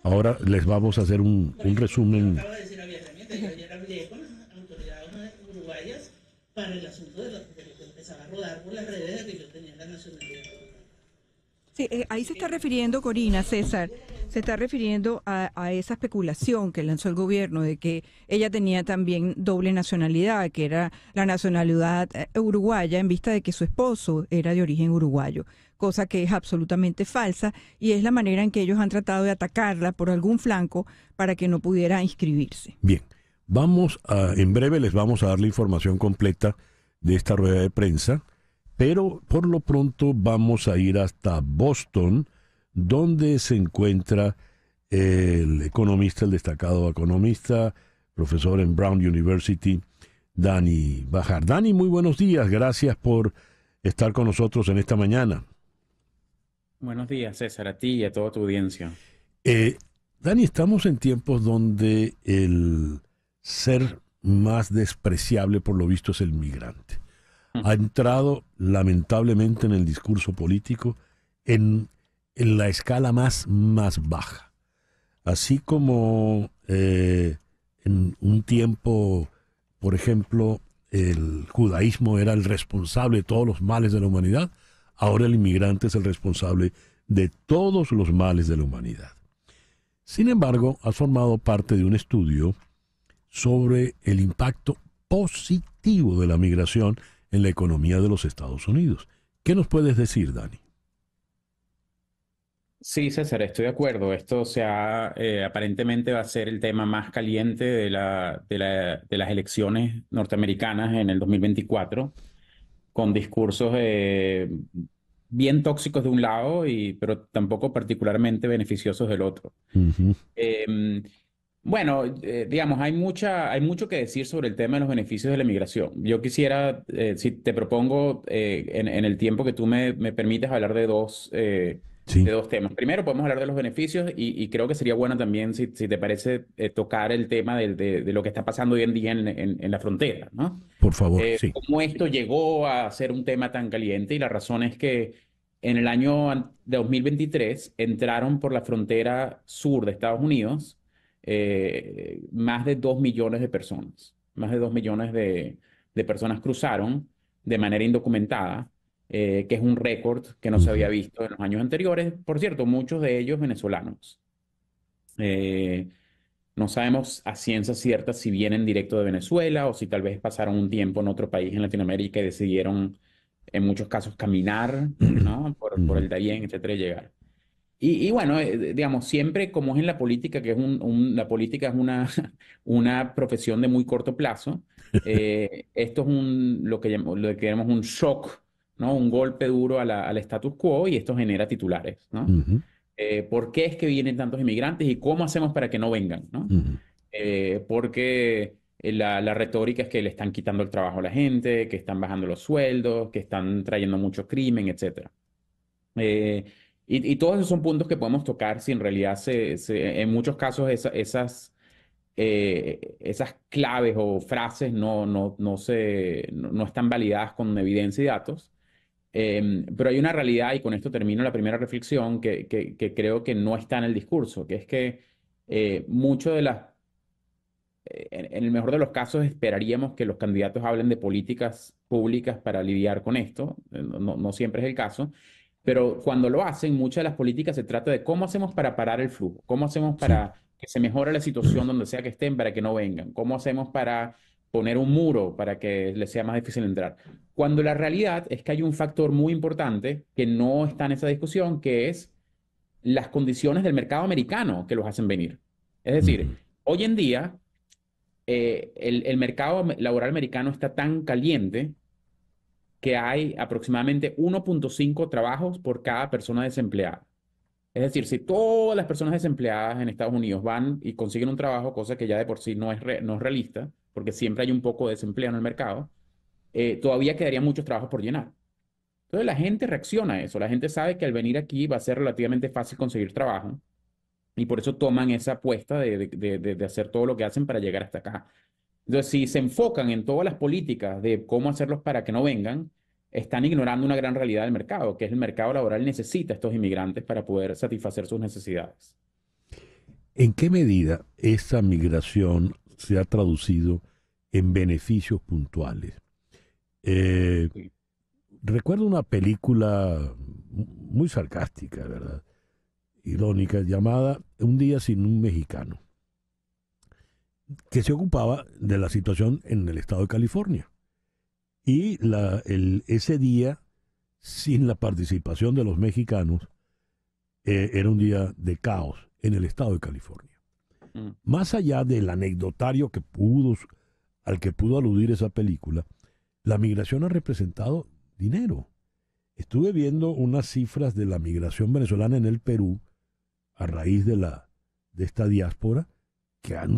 Ahora les vamos a hacer un resumen. Acabo de decir abiertamente, yo ayer hablé con las autoridades uruguayas para el asunto de lo que empezaba a rodar por las redes de que yo tenía la nacionalidad. Sí, ahí se está refiriendo, Corina, César, se está refiriendo a esa especulación que lanzó el gobierno de que ella tenía también doble nacionalidad, que era la nacionalidad uruguaya en vista de que su esposo era de origen uruguayo, cosa que es absolutamente falsa y es la manera en que ellos han tratado de atacarla por algún flanco para que no pudiera inscribirse. Bien, en breve les vamos a dar la información completa de esta rueda de prensa. Pero por lo pronto vamos a ir hasta Boston, donde se encuentra el destacado economista, profesor en Brown University, Dani Bajar. Dani, muy buenos días. Gracias por estar con nosotros en esta mañana. Buenos días, César, a ti y a toda tu audiencia. Dani, estamos en tiempos donde el ser más despreciable, por lo visto, es el migrante. Ha entrado lamentablemente en el discurso político, en en la escala más baja. Así como en un tiempo, por ejemplo, el judaísmo era el responsable de todos los males de la humanidad, ahora el inmigrante es el responsable de todos los males de la humanidad. Sin embargo, has formado parte de un estudio sobre el impacto positivo de la migración en la economía de los Estados Unidos. ¿Qué nos puedes decir, Dani? Sí, César, estoy de acuerdo. Esto aparentemente va a ser el tema más caliente de las elecciones norteamericanas en el 2024, con discursos bien tóxicos de un lado, pero tampoco particularmente beneficiosos del otro. Uh-huh. Bueno, digamos, hay mucho que decir sobre el tema de los beneficios de la migración. Yo quisiera, si te propongo, en el tiempo que tú me permites, hablar de dos temas. Primero, podemos hablar de los beneficios y creo que sería bueno también, si te parece, tocar el tema de lo que está pasando hoy en día en la frontera, ¿no? Por favor, sí. Cómo esto llegó a ser un tema tan caliente, y la razón es que en el año 2023 entraron por la frontera sur de Estados Unidos más de 2 millones de personas. Más de 2 millones de personas cruzaron de manera indocumentada, que es un récord que no se había visto en los años anteriores. Por cierto, muchos de ellos venezolanos. No sabemos a ciencia cierta si vienen directo de Venezuela o si tal vez pasaron un tiempo en otro país en Latinoamérica y decidieron, en muchos casos, caminar, ¿no? por el Darién, etcétera, y llegar. Y bueno, digamos, siempre como es en la política, que es la política es una profesión de muy corto plazo, esto es lo que llamamos un shock, ¿no? Un golpe duro al status quo, y esto genera titulares, ¿no? Uh-huh. ¿Por qué es que vienen tantos inmigrantes y cómo hacemos para que no vengan, ¿no? Uh-huh. Porque la retórica es que le están quitando el trabajo a la gente, que están bajando los sueldos, que están trayendo mucho crimen, etcétera. Y todos esos son puntos que podemos tocar si en realidad en muchos casos esas claves o frases no están validadas con evidencia y datos. Pero hay una realidad, y con esto termino la primera reflexión, que creo que no está en el discurso, que es que mucho de en el mejor de los casos esperaríamos que los candidatos hablen de políticas públicas para lidiar con esto. No siempre es el caso. Pero cuando lo hacen, muchas de las políticas se trata de cómo hacemos para parar el flujo, cómo hacemos para que se mejore la situación donde sea que estén para que no vengan, cómo hacemos para poner un muro para que les sea más difícil entrar. Cuando la realidad es que hay un factor muy importante que no está en esa discusión, que es las condiciones del mercado americano que los hacen venir. Es decir, hoy en día el mercado laboral americano está tan caliente que hay aproximadamente 1.5 trabajos por cada persona desempleada. Es decir, si todas las personas desempleadas en Estados Unidos van y consiguen un trabajo, cosa que ya de por sí no es realista, porque siempre hay un poco de desempleo en el mercado, todavía quedarían muchos trabajos por llenar. Entonces la gente reacciona a eso. La gente sabe que al venir aquí va a ser relativamente fácil conseguir trabajo, y por eso toman esa apuesta de hacer todo lo que hacen para llegar hasta acá. Entonces, si se enfocan en todas las políticas de cómo hacerlos para que no vengan, están ignorando una gran realidad del mercado, que es el mercado laboral necesita a estos inmigrantes para poder satisfacer sus necesidades. ¿En qué medida esa migración se ha traducido en beneficios puntuales? Recuerdo una película muy sarcástica, ¿verdad? Irónica, llamada Un día sin un mexicano, que se ocupaba de la situación en el estado de California. Y ese día, sin la participación de los mexicanos, era un día de caos en el estado de California. Más allá del anecdotario al que pudo aludir esa película, la migración ha representado dinero. Estuve viendo unas cifras de la migración venezolana en el Perú a raíz de esta diáspora, que ha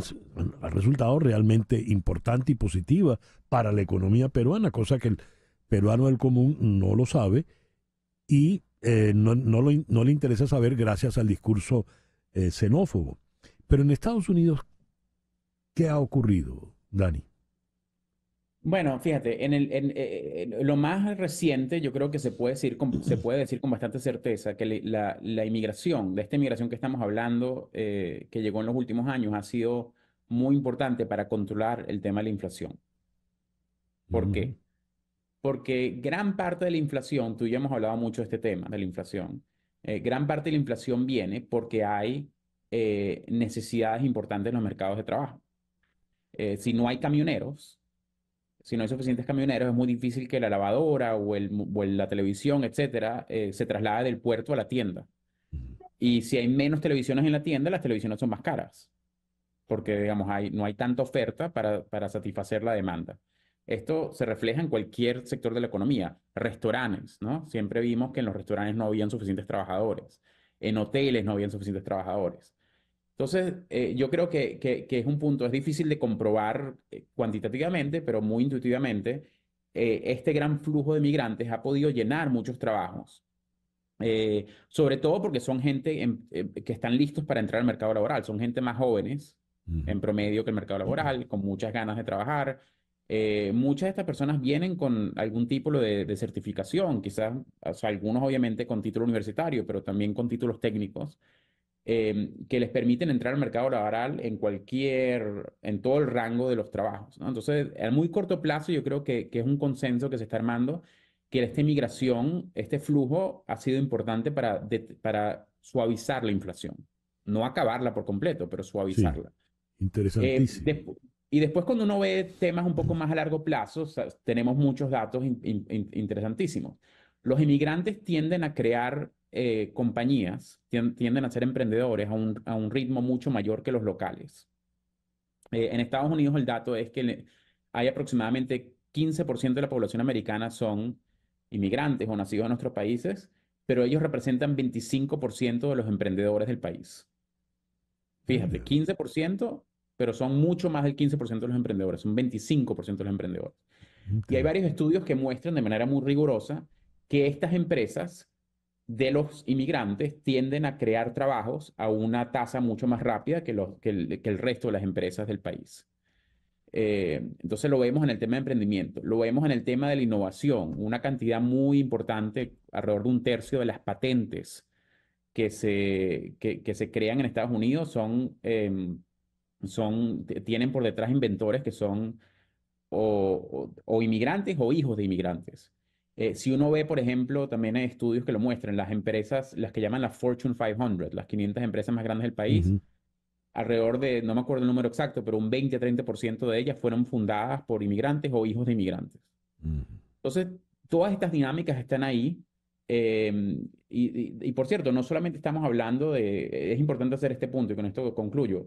resultado realmente importante y positiva para la economía peruana, cosa que el peruano del común no lo sabe y no le interesa saber gracias al discurso xenófobo. Pero en Estados Unidos, ¿qué ha ocurrido, Dani? Bueno, fíjate, lo más reciente, yo creo que se puede decir con bastante certeza que la inmigración, de esta inmigración que estamos hablando, que llegó en los últimos años, ha sido muy importante para controlar el tema de la inflación. ¿Por qué? Porque gran parte de la inflación, tú y yo hemos hablado mucho de este tema, de la inflación, gran parte de la inflación viene porque hay necesidades importantes en los mercados de trabajo. Si no hay camioneros, si no hay suficientes camioneros, es muy difícil que la lavadora o la televisión, etcétera, se traslade del puerto a la tienda. Y si hay menos televisiones en la tienda, las televisiones son más caras, porque, digamos, no hay tanta oferta para satisfacer la demanda. Esto se refleja en cualquier sector de la economía. Restaurantes, ¿no? Siempre vimos que en los restaurantes no habían suficientes trabajadores. En hoteles no habían suficientes trabajadores. Entonces, yo creo que es un punto, es difícil de comprobar cuantitativamente, pero muy intuitivamente, este gran flujo de migrantes ha podido llenar muchos trabajos, sobre todo porque son gente que están listos para entrar al mercado laboral, son gente más jóvenes, en promedio, que el mercado laboral, con muchas ganas de trabajar. Muchas de estas personas vienen con algún tipo de certificación, quizás, o sea, algunos obviamente con título universitario, pero también con títulos técnicos. Que les permiten entrar al mercado laboral en todo el rango de los trabajos, ¿no? Entonces, a muy corto plazo, yo creo que es un consenso que se está armando, que esta inmigración, este flujo ha sido importante para suavizar la inflación. No acabarla por completo, pero suavizarla. Sí, interesantísimo. Y después, cuando uno ve temas un poco más a largo plazo, o sea, tenemos muchos datos interesantísimos. Los inmigrantes tienden a crear compañías, tienden a ser emprendedores a un ritmo mucho mayor que los locales. En Estados Unidos el dato es que hay aproximadamente 15% de la población americana son inmigrantes o nacidos en nuestros países, pero ellos representan 25% de los emprendedores del país. Fíjate, 15%, pero son mucho más del 15% de los emprendedores, son 25% de los emprendedores. Y hay varios estudios que muestran de manera muy rigurosa que estas empresas de los inmigrantes tienden a crear trabajos a una tasa mucho más rápida que el resto de las empresas del país. Entonces lo vemos en el tema de emprendimiento, lo vemos en el tema de la innovación. Una cantidad muy importante, alrededor de 1/3 de las patentes que se crean en Estados Unidos tienen por detrás inventores que son o inmigrantes o hijos de inmigrantes. Si uno ve, por ejemplo, también hay estudios que lo muestran, las empresas, las que llaman la Fortune 500, las 500 empresas más grandes del país, alrededor de, no me acuerdo el número exacto, pero un 20 a 30% de ellas fueron fundadas por inmigrantes o hijos de inmigrantes. Entonces, todas estas dinámicas están ahí. Y por cierto, no solamente estamos hablando es importante hacer este punto y con esto concluyo.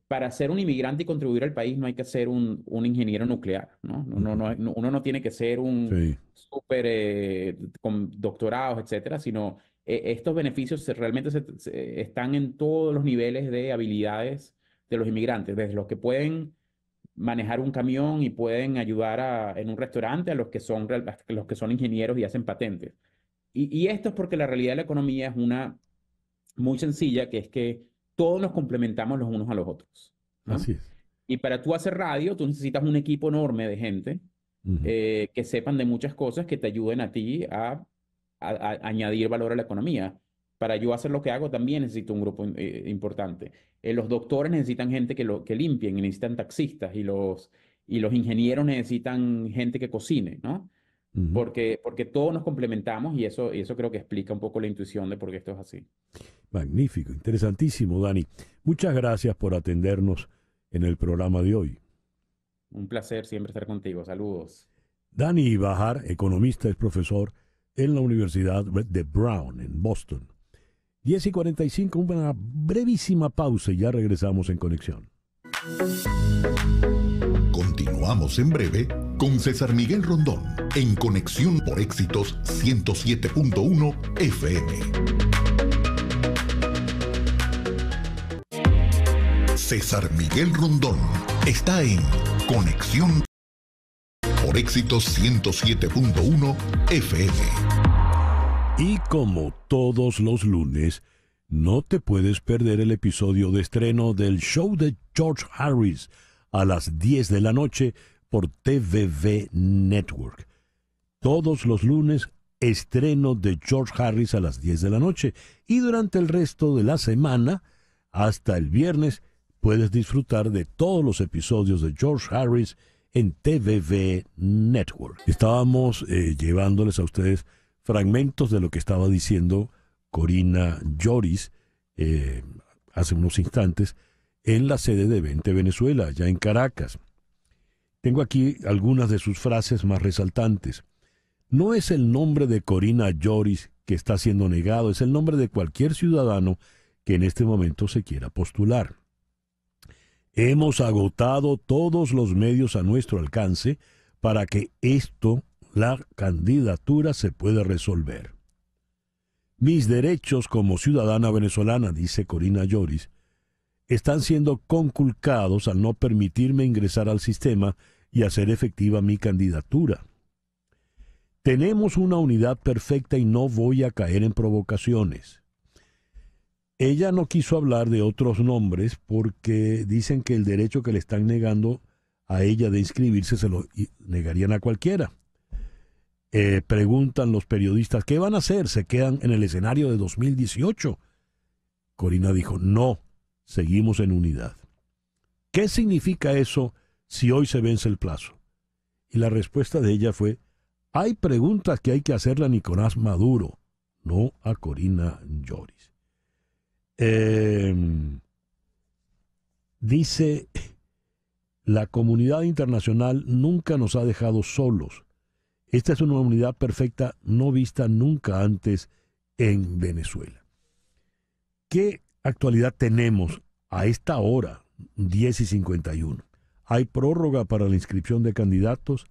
Para ser un inmigrante y contribuir al país no hay que ser un ingeniero nuclear, ¿no? Uno no tiene que ser un súper con doctorados, etcétera, sino estos beneficios realmente están en todos los niveles de habilidades de los inmigrantes, desde los que pueden manejar un camión y pueden ayudar en un restaurante, a los que son ingenieros y hacen patentes. Y esto es porque la realidad de la economía es una muy sencilla, que es que todos nos complementamos los unos a los otros, ¿no? Así es. Y para tú hacer radio, tú necesitas un equipo enorme de gente que sepan de muchas cosas que te ayuden a ti a añadir valor a la economía. Para yo hacer lo que hago también necesito un grupo importante. Los doctores necesitan gente que limpien, y necesitan taxistas, y los ingenieros necesitan gente que cocine, ¿no? Porque todos nos complementamos y eso creo que explica un poco la intuición de por qué esto es así. Magnífico, interesantísimo, Dani. Muchas gracias por atendernos en el programa de hoy. Un placer siempre estar contigo. Saludos. Dani Bahar, economista, es profesor en la Universidad de Brown en Boston. 10:45, una brevísima pausa y ya regresamos en Conexión. Continuamos en breve con César Miguel Rondón en Conexión por Éxitos 107.1 FM. César Miguel Rondón está en Conexión por Éxitos 107.1 FM. Y como todos los lunes, no te puedes perder el episodio de estreno del show de George Harris a las 10 de la noche por TVV Network. Todos los lunes, estreno de George Harris a las 10 de la noche. Y durante el resto de la semana, hasta el viernes, puedes disfrutar de todos los episodios de George Harris en TVV Network. Estábamos llevándoles a ustedes fragmentos de lo que estaba diciendo Corina Lloris hace unos instantes en la sede de Vente Venezuela, allá en Caracas. Tengo aquí algunas de sus frases más resaltantes. No es el nombre de Corina Lloris que está siendo negado, es el nombre de cualquier ciudadano que en este momento se quiera postular. Hemos agotado todos los medios a nuestro alcance para que la candidatura se pueda resolver. Mis derechos como ciudadana venezolana, dice Corina Lloris, están siendo conculcados al no permitirme ingresar al sistema y hacer efectiva mi candidatura. Tenemos una unidad perfecta y no voy a caer en provocaciones. Ella no quiso hablar de otros nombres porque dicen que el derecho que le están negando a ella de inscribirse se lo negarían a cualquiera. Preguntan los periodistas, ¿qué van a hacer? ¿Se quedan en el escenario de 2018? Corina dijo, no, seguimos en unidad. ¿Qué significa eso si hoy se vence el plazo? Y la respuesta de ella fue, hay preguntas que hay que hacerle a Nicolás Maduro, no a Corina Lloris. Dice, la comunidad internacional nunca nos ha dejado solos. Esta es una unidad perfecta no vista nunca antes en Venezuela. ¿Qué actualidad tenemos a esta hora, 10:51? ¿Hay prórroga para la inscripción de candidatos?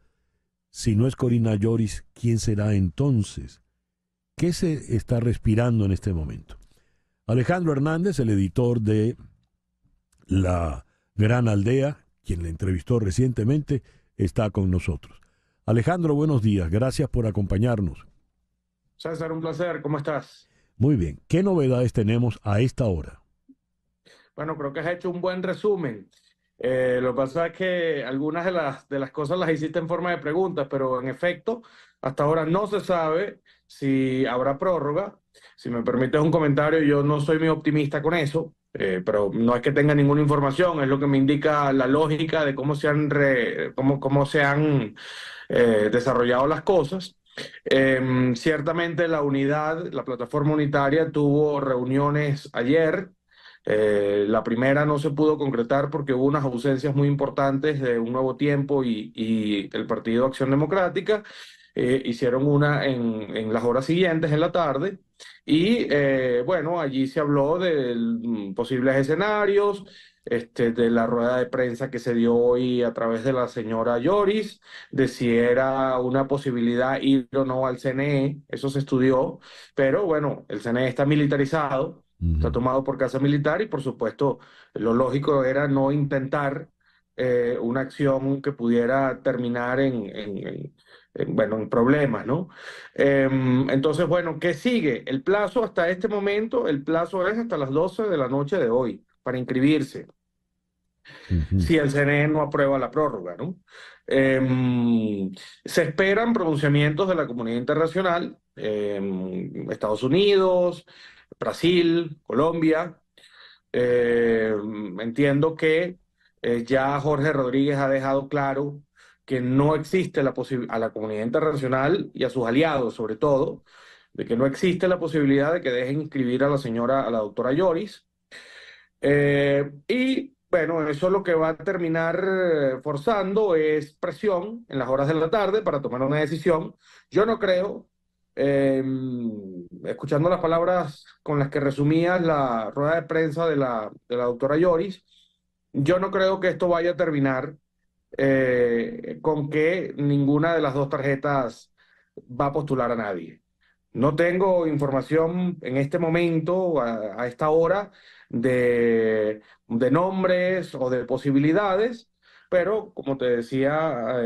Si no es Corina Lloris, ¿quién será entonces? ¿Qué se está respirando en este momento? Alejandro Hernández, el editor de La Gran Aldea, quien le entrevistó recientemente, está con nosotros. Alejandro, buenos días. Gracias por acompañarnos. César, un placer. ¿Cómo estás? Muy bien. ¿Qué novedades tenemos a esta hora? Bueno, creo que has hecho un buen resumen. Lo que pasa es que algunas de las cosas las hiciste en forma de preguntas, pero en efecto, hasta ahora no se sabe si habrá prórroga. Si me permites un comentario, yo no soy muy optimista con eso, pero no es que tenga ninguna información, es lo que me indica la lógica de cómo se han desarrollado las cosas. Ciertamente la plataforma unitaria tuvo reuniones ayer. La primera no se pudo concretar porque hubo unas ausencias muy importantes de Un Nuevo Tiempo y el Partido Acción Democrática. Hicieron una en las horas siguientes, en la tarde, y bueno, allí se habló de posibles escenarios, de la rueda de prensa que se dio hoy a través de la señora Lloris, de si era una posibilidad ir o no al CNE. Eso se estudió, pero bueno, el CNE está militarizado, está tomado por casa militar y por supuesto lo lógico era no intentar una acción que pudiera terminar en problemas, ¿no? Entonces, bueno, ¿qué sigue? El plazo hasta este momento, el plazo es hasta las 12 de la noche de hoy para inscribirse, si el CNE no aprueba la prórroga, ¿no? Se esperan pronunciamientos de la comunidad internacional, Estados Unidos, Brasil, Colombia. Entiendo que ya Jorge Rodríguez ha dejado claro que no existe a la comunidad internacional y a sus aliados, sobre todo, de que no existe la posibilidad de que dejen inscribir a la doctora Lloris. Y bueno, eso lo que va a terminar forzando es presión en las horas de la tarde para tomar una decisión. Yo no creo, escuchando las palabras con las que resumías la rueda de prensa de la doctora Lloris, yo no creo que esto vaya a terminar con que ninguna de las dos tarjetas va a postular a nadie. No tengo información en este momento, a esta hora, de nombres o de posibilidades, pero como te decía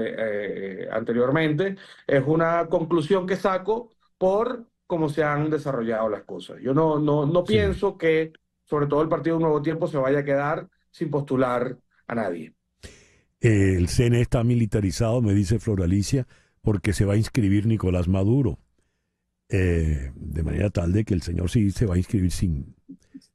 anteriormente, es una conclusión que saco por cómo se han desarrollado las cosas. Yo no pienso que, sobre todo el Partido Nuevo Tiempo, se vaya a quedar sin postular a nadie. El CNE está militarizado, me dice Floralicia, porque se va a inscribir Nicolás Maduro. De manera tal de que el señor sí se va a inscribir sin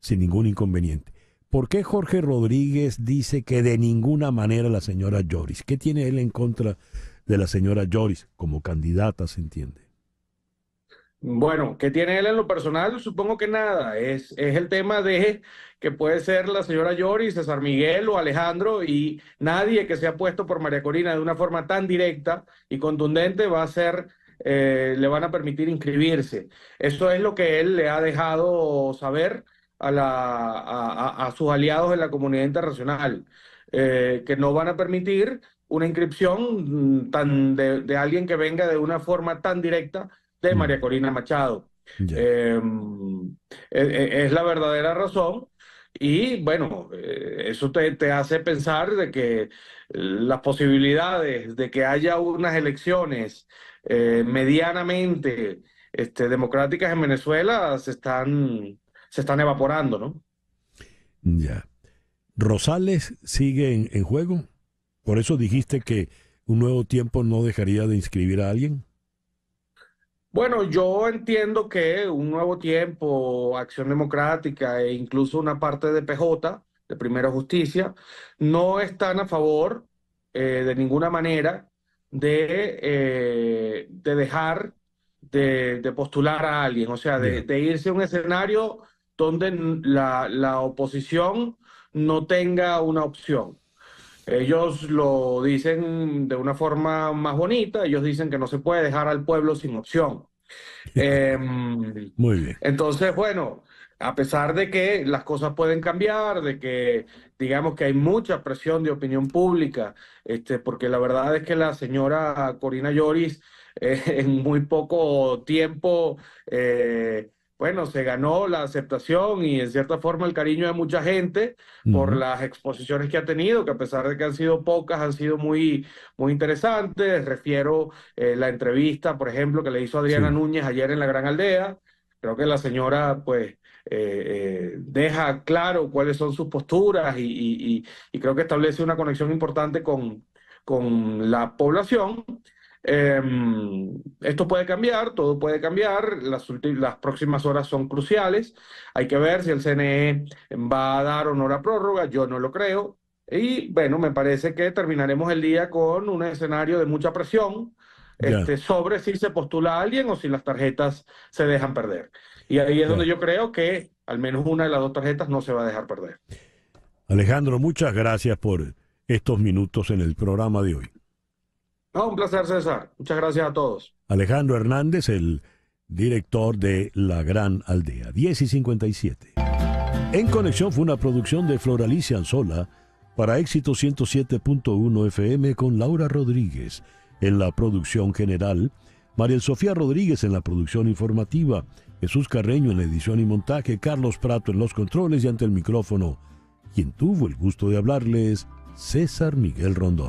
ningún inconveniente. ¿Por qué Jorge Rodríguez dice que de ninguna manera la señora Lloris? ¿Qué tiene él en contra de la señora Lloris como candidata, se entiende? Bueno, ¿qué tiene él en lo personal? Supongo que nada. Es el tema de que puede ser la señora Lloris, César Miguel o Alejandro, y nadie que se ha puesto por María Corina de una forma tan directa y contundente va a ser, le van a permitir inscribirse. Eso es lo que él le ha dejado saber a sus aliados en la comunidad internacional, que no van a permitir una inscripción de alguien que venga de una forma tan directa de María Corina Machado. Es la verdadera razón. Y bueno, eso te hace pensar de que las posibilidades de que haya unas elecciones medianamente democráticas en Venezuela se están evaporando, ¿no? Ya. ¿Rosales sigue en juego? ¿Por eso dijiste que un Nuevo Tiempo no dejaría de inscribir a alguien? Bueno, yo entiendo que un Nuevo Tiempo, Acción Democrática e incluso una parte de PJ, de Primera Justicia, no están a favor de ninguna manera de dejar de postular a alguien, o sea, de irse a un escenario donde la oposición no tenga una opción. Ellos lo dicen de una forma más bonita, ellos dicen que no se puede dejar al pueblo sin opción. Muy bien. Entonces, bueno, a pesar de que las cosas pueden cambiar, de que digamos que hay mucha presión de opinión pública, porque la verdad es que la señora Corina Lloris en muy poco tiempo bueno, se ganó la aceptación y en cierta forma el cariño de mucha gente por las exposiciones que ha tenido, que a pesar de que han sido pocas, han sido muy, muy interesantes. Refiero la entrevista, por ejemplo, que le hizo Adriana Núñez ayer en La Gran Aldea. Creo que la señora, pues, deja claro cuáles son sus posturas y creo que establece una conexión importante con la población. Esto puede cambiar, todo puede cambiar, las próximas horas son cruciales, hay que ver si el CNE va a dar o no la prórroga, yo no lo creo, y bueno, me parece que terminaremos el día con un escenario de mucha presión sobre si se postula a alguien o si las tarjetas se dejan perder, y ahí es donde yo creo que al menos una de las dos tarjetas no se va a dejar perder. Alejandro, muchas gracias por estos minutos en el programa de hoy. No, un placer, César. Muchas gracias a todos. Alejandro Hernández, el director de La Gran Aldea. 10:57. En Conexión fue una producción de Floralicia Anzola para Éxito 107.1 FM con Laura Rodríguez en la producción general, María Sofía Rodríguez en la producción informativa, Jesús Carreño en la edición y montaje, Carlos Prato en los controles y ante el micrófono. Quien tuvo el gusto de hablarles, César Miguel Rondón.